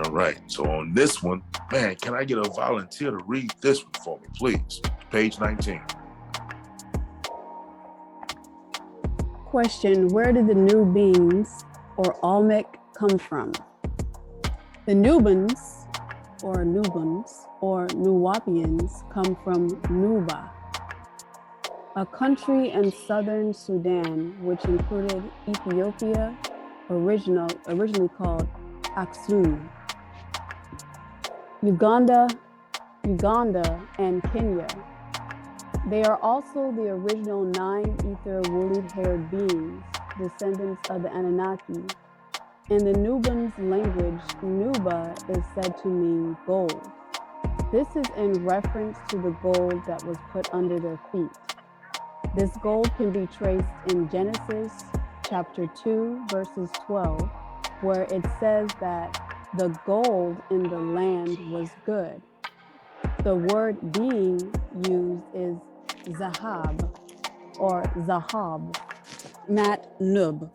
All right, so on this one, man, can I get a volunteer to read this one for me, please? Page 19. Question: where did the Nubians or Olmec come from? The Nubians or Nuwapians come from Nuba, a country in southern Sudan, which included Ethiopia, originally called Aksum, Uganda, and Kenya. They are also the original 9 ether woolly-haired beings, descendants of the Anunnaki. In the Nubians language, Nuba is said to mean gold. This is in reference to the gold that was put under their feet. This gold can be traced in Genesis chapter 2, verses 12, where it says that the gold in the land was good. The word being used is zahab or zahab, not nub.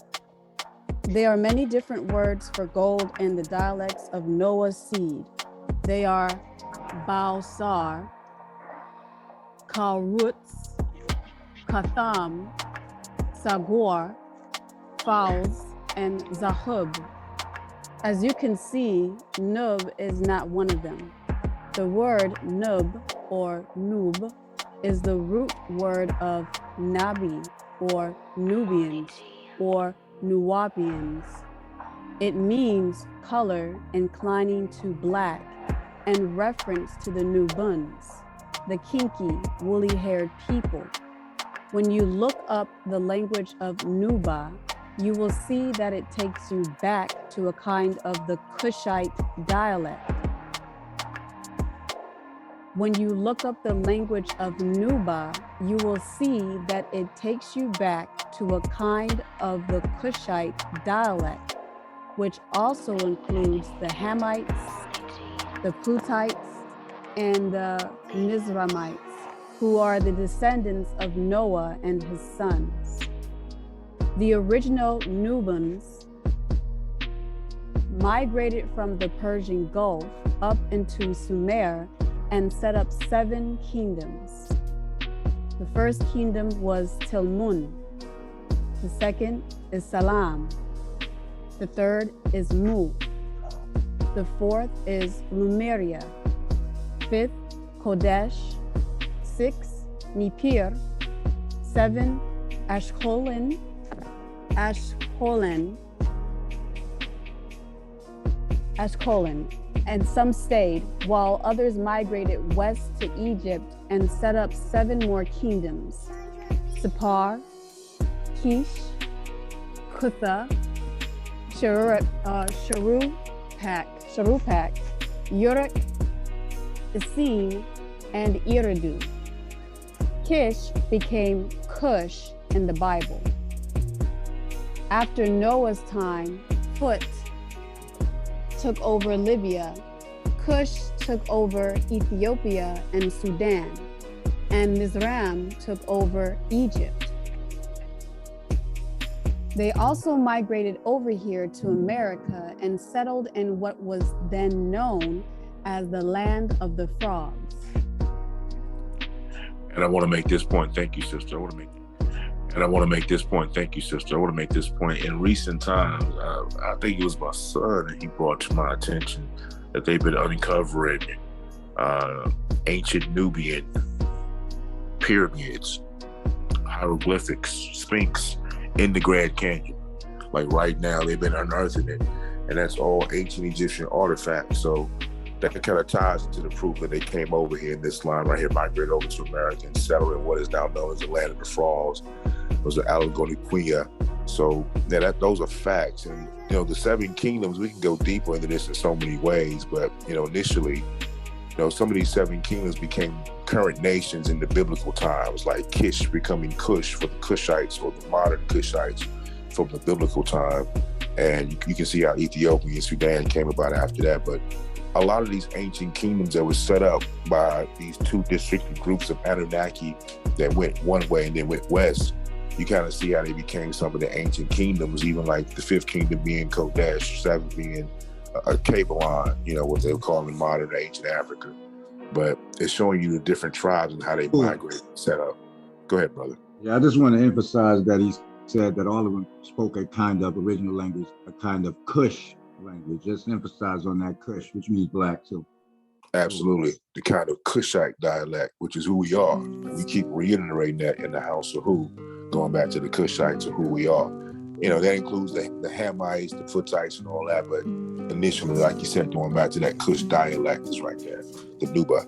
There are many different words for gold in the dialects of Noah's seed. They are Bausar, Kalrutz, Katham, Sagor, Fowls, and Zahub. As you can see, Nub is not one of them. The word Nub or Nub is the root word of Nabi or Nubians or Nuwapians. It means color inclining to black and reference to the Nubuns, the kinky, woolly-haired people. When you look up the language of Nuba, you will see that it takes you back to a kind of the Kushite dialect. When you look up the language of Nuba, you will see that it takes you back to a kind of the Kushite dialect, which also includes the Hamites, the Putites, and the Mizramites, who are the descendants of Noah and his sons. The original Nubians migrated from the Persian Gulf up into Sumer and set up 7 kingdoms. The first kingdom was Tilmun. The second is Salam. The third is Mu. The fourth is Lumeria. 5th, Kodesh. 6, Nippur. 7, Ashkelon. and some stayed, while others migrated west to Egypt and set up 7 more kingdoms: Sippar, Kish, Cutha, Sharupak, Uruk, Isin, and Eridu. Kish became Cush in the Bible. After Noah's time, Phut took over Libya, Cush took over Ethiopia and Sudan, and Mizraim took over Egypt. They also migrated over here to America and settled in what was then known as the land of the frogs. And I want to make this point. Thank you, sister. I want to make this point. In recent times, I think it was my son that he brought to my attention that they've been uncovering ancient Nubian pyramids, hieroglyphics, Sphinx in the Grand Canyon. Like right now, they've been unearthing it, and that's all ancient Egyptian artifacts. So that kind of ties into the proof that they came over here in this line right here, migrated over to America and settled in what is now known as the land of the frogs. Those are Algonquia. So yeah, those are facts. And the 7 kingdoms, we can go deeper into this in so many ways, but initially, some of these 7 kingdoms became current nations in the biblical times, like Kish becoming Cush for the Cushites, or the modern Cushites from the biblical time. And you can see how Ethiopia and Sudan came about after that. But a lot of these ancient kingdoms that were set up by these 2 district groups of Anunnaki that went one way and then went west, you kind of see how they became some of the ancient kingdoms, even like the 5th kingdom being Kodesh, 7th being Kabbalah, what they would call in modern ancient Africa. But it's showing you the different tribes and how they migrated and set up. Go ahead, brother. Yeah, I just want to emphasize that he said that all of them spoke a kind of original language, a kind of Kush language. Just emphasize on that Kush, which means black too. Absolutely. The kind of Kushite dialect, which is who we are. And we keep reiterating that in the House of Who, going back to the Kushites of who we are. That includes the Hamites, the Phutites, and all that. But initially, like you said, going back to that Kush dialect is right there, the Nuba.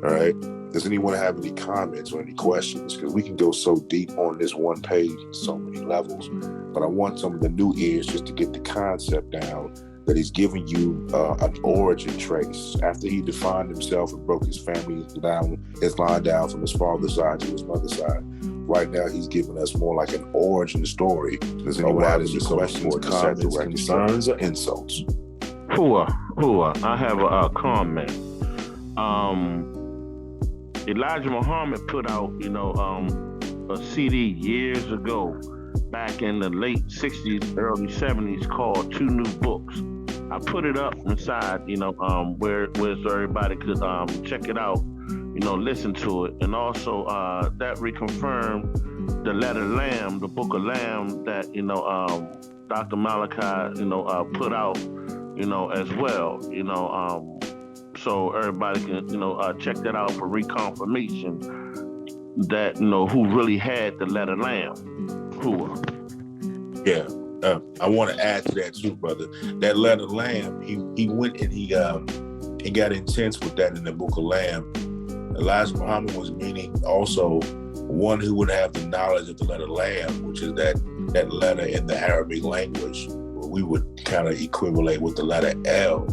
All right. Does anyone have any comments or any questions? Because we can go so deep on this one page in so many levels. But I want some of the new ears just to get the concept down that he's giving you an origin trace. After he defined himself and broke his family down, his line down from his father's side to his mother's side. Right now, he's giving us more like an origin story. Does anyone have any questions, comments, concerns, or insults? Hua, I have a comment. Elijah Muhammad put out, a CD years ago, back in the late 60s, early 70s, called 2 New Books. I put it up inside, where so everybody could check it out, listen to it. And also that reconfirmed the letter Lamb, the book of Lamb that, Dr. Malachi, put out, as well, so everybody can, check that out for reconfirmation that, who really had the letter Lamb. Who? Yeah. I want to add to that too, brother. That letter Lamb, he went and he got intense with that in the book of Lamb. Elijah Muhammad was meaning also one who would have the knowledge of the letter Lamb, which is that letter in the Arabic language, where we would kind of equivalent with the letter L.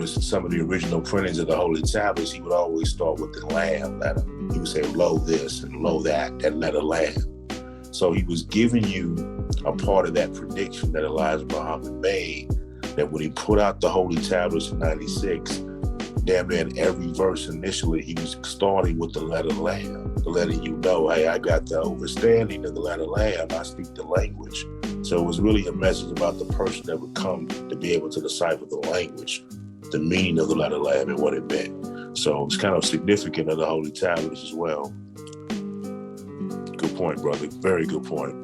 This is some of the original printings of the Holy Tablets. He would always start with the Lamb letter. He would say, lo this and lo that letter Lamb. So he was giving you a part of that prediction that Elijah Muhammad made, that when he put out the Holy Tablets in 96, damn near in every verse initially, he was starting with the letter Lamb, letting you know, hey, I got the understanding of the letter Lamb, I speak the language. So it was really a message about the person that would come to be able to decipher the language, the meaning of the letter Lamb and what it meant. So it's kind of significant of the Holy Tablets as well. Good point, brother. Very good point.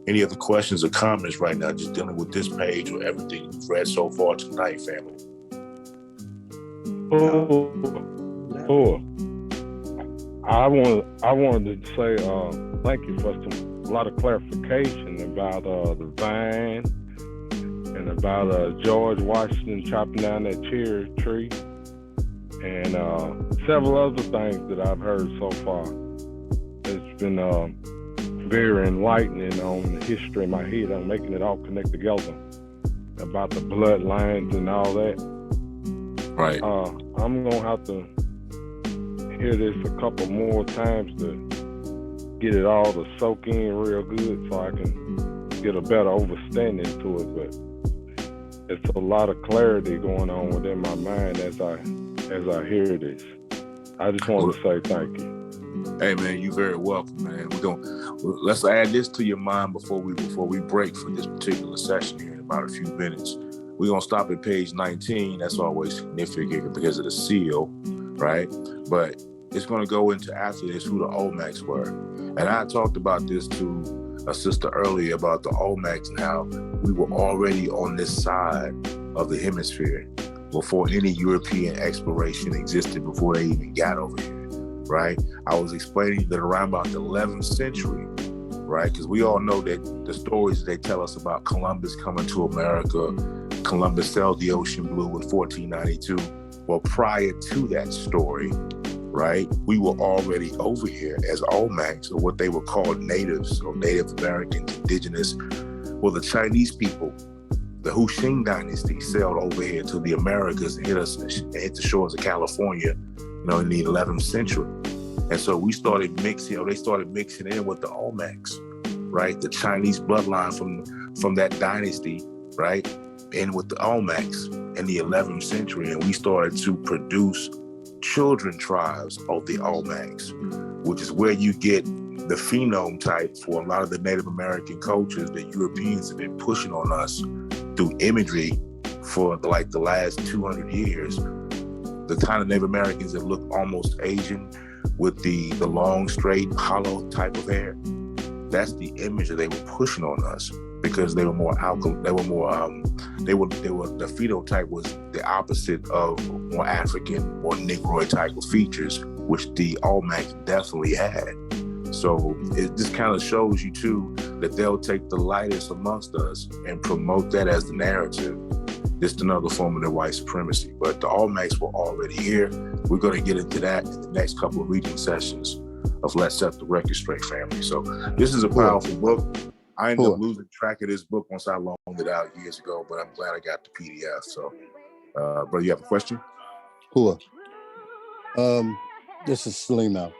Any other questions or comments right now, just dealing with this page or everything we've read so far tonight, family? I wanted to say thank you for a lot of clarification about the vine and about George Washington chopping down that cherry tree, and several other things that I've heard so far. It's been very enlightening on the history in my head. I'm making it all connect together about the bloodlines and all that. Right. I'm gonna have to hear this a couple more times to get it all to soak in real good, so I can get a better understanding to it. But it's a lot of clarity going on within my mind as I hear this. I just want to say thank you. Hey man, you very welcome, man. Let's add this to your mind before we break for this particular session here in about a few minutes. We're gonna stop at page 19. That's always significant because of the seal, right? But it's gonna go into after this who the Olmecs were. And I talked about this to a sister earlier about the Olmecs and how we were already on this side of the hemisphere before any European exploration existed, before they even got over here. Right? I was explaining that around about the 11th century, right? Because we all know that the stories they tell us about Columbus coming to America, Columbus sailed the ocean blue in 1492. Well, prior to that story, right, we were already over here as Olmecs, or what they were called natives or Native Americans, indigenous. Well, the Chinese people, the Huixing dynasty, sailed over here to the Americas and hit the shores of California, in the 11th century. And so we started mixing, they started mixing in with the Olmecs, right? The Chinese bloodline from that dynasty, right? In with the Olmecs in the 11th century. And we started to produce children tribes of the Olmecs, which is where you get the phenome type for a lot of the Native American cultures that Europeans have been pushing on us through imagery for like the last 200 years. The kind of Native Americans that look almost Asian with the long, straight, hollow type of hair. That's the image that they were pushing on us because they were more alkaline. They were more, the phenotype was the opposite of more African or Negroid type of features, which the Olmecs definitely had. So it just kind of shows you too that they'll take the lightest amongst us and promote that as the narrative. Just another form of their white supremacy. But the Olmecs were already here. We're going to get into that in the next couple of reading sessions of Let's Set the Record Straight, family. So this is a powerful book. I ended up losing track of this book once I loaned it out years ago, but I'm glad I got the PDF. So, brother, you have a question? Cool. This is Salim now.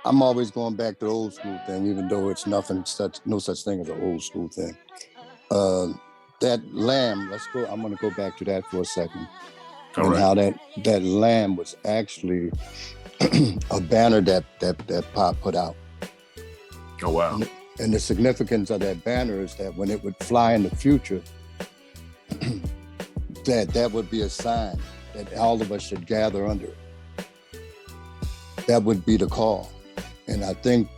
I'm always going back to the old school thing, even though it's no such thing as an old school thing. That lamb, I'm going to go back to that for a second. All and right. how that lamb was actually a banner that Pop put out. Oh, wow. And the significance of that banner is that when it would fly in the future, that would be a sign that all of us should gather under it. That would be the call. And I think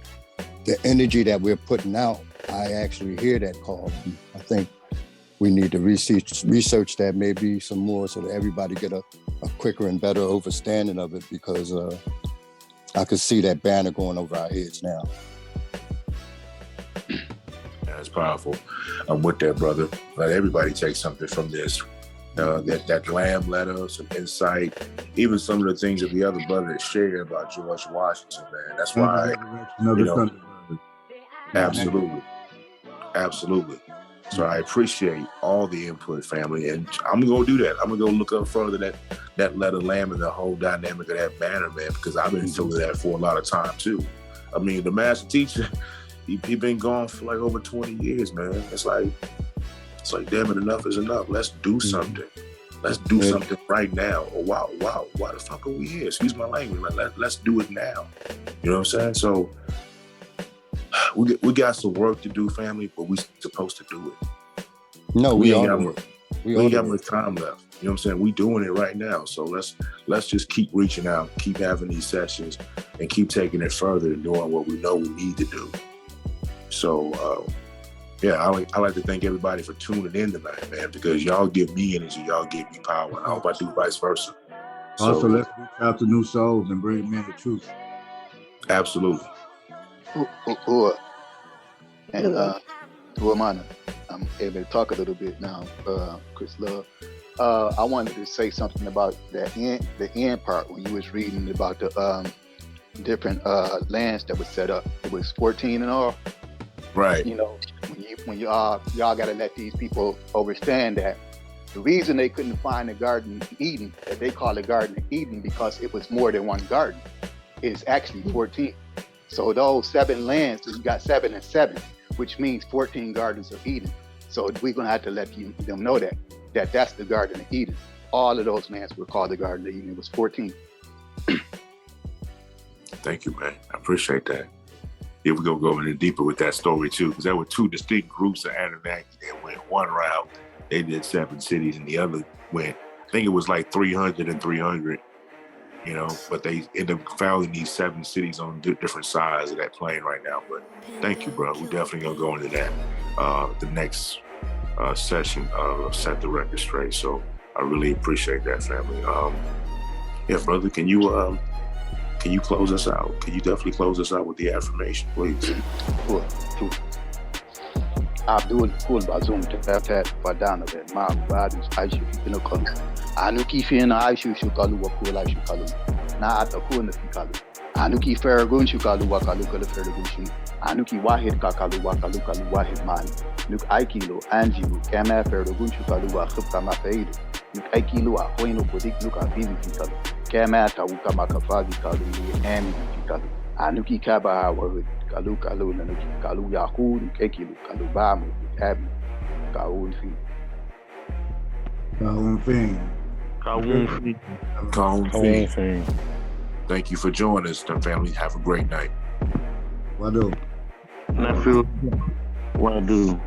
the energy that we're putting out, I actually hear that call. I think we need to research that maybe some more so that everybody get a quicker and better understanding of it, because I could see that banner going over our heads now. That's powerful. I'm with that, brother. Let everybody take something from this. That lamb letter, some insight, even some of the things that the other brother shared about George Washington, man. That's why, absolutely. So I appreciate all the input, family, and I'm gonna do that. I'm gonna go look up further that letter lamb and the whole dynamic of that banner, man, because I've been feeling that for a lot of time too. I mean, the master teacher, he been gone for like over 20 years, man. It's like, damn it, enough is enough. Let's do something. Let's do something right now. Or wow, why the fuck are we here? Excuse my language. Like, let's do it now. You know what I'm saying? So we got some work to do, family, but we supposed to do it. No, we ain't got much time left. You know what I'm saying? We doing it right now. So let's just keep reaching out, keep having these sessions, and keep taking it further and doing what we know we need to do. So I like to thank everybody for tuning in tonight, man, because y'all give me energy, y'all give me power, and I hope I do vice versa. Also, let's reach out to new souls and bring them in the truth. Absolutely. And Tuamana, able to talk a little bit now, Chris Love. I wanted to say something about the end part when you was reading about the different lands that was set up. It was 14 and all. Right. You know, when y'all gotta let these people understand that the reason they couldn't find the Garden of Eden, that they call it Garden of Eden, because it was more than one garden. It's actually 14. So those 7 lands, you got 7 and 7, which means 14 gardens of Eden. So we're gonna have to let them know that that's the Garden of Eden. All of those lands were called the Garden of Eden. It was 14. Thank you, man. I appreciate that. Yeah, we're gonna go in deeper with that story too, because there were 2 distinct groups of Anunnaki that went one route. They did 7 cities, and the other went, I think it was like 300 and 300, you know, but they ended up founding these 7 cities on different sides of that plane right now. But thank you, bro. We're definitely gonna go into that the next session of Set the Record Straight. So I really appreciate that, family. Yeah, brother, can you close us out? Can you definitely close us out with the affirmation, please? Cool. Abdul Kul Bazum Tat Badana Ma Badis Aishu Pinokon. Anuki Fina Aishu Shukalu Wakula Shukalu. Na Atakuna Fikalu. Anuki Feragun Shukalu Wakaluka Feragushi. Anuki Wahid Kakalu Wakalukalu Wahid Mani. Nuk Aikilo Anjilu Kama Feragun Shukalu Wakama Fade. Nuk Aikilo Ahoino Kodik Luka Vivi Fikalu. Kama Tawuka Makafagi Kalu Ami Fikalu. Anuki Kaba Wahid. Kalu nanuki kalu yahud kekilu kalu bamu tabi kaun fi kaun fi. Thank you for joining us, family. Have a great night. Wado. Wado.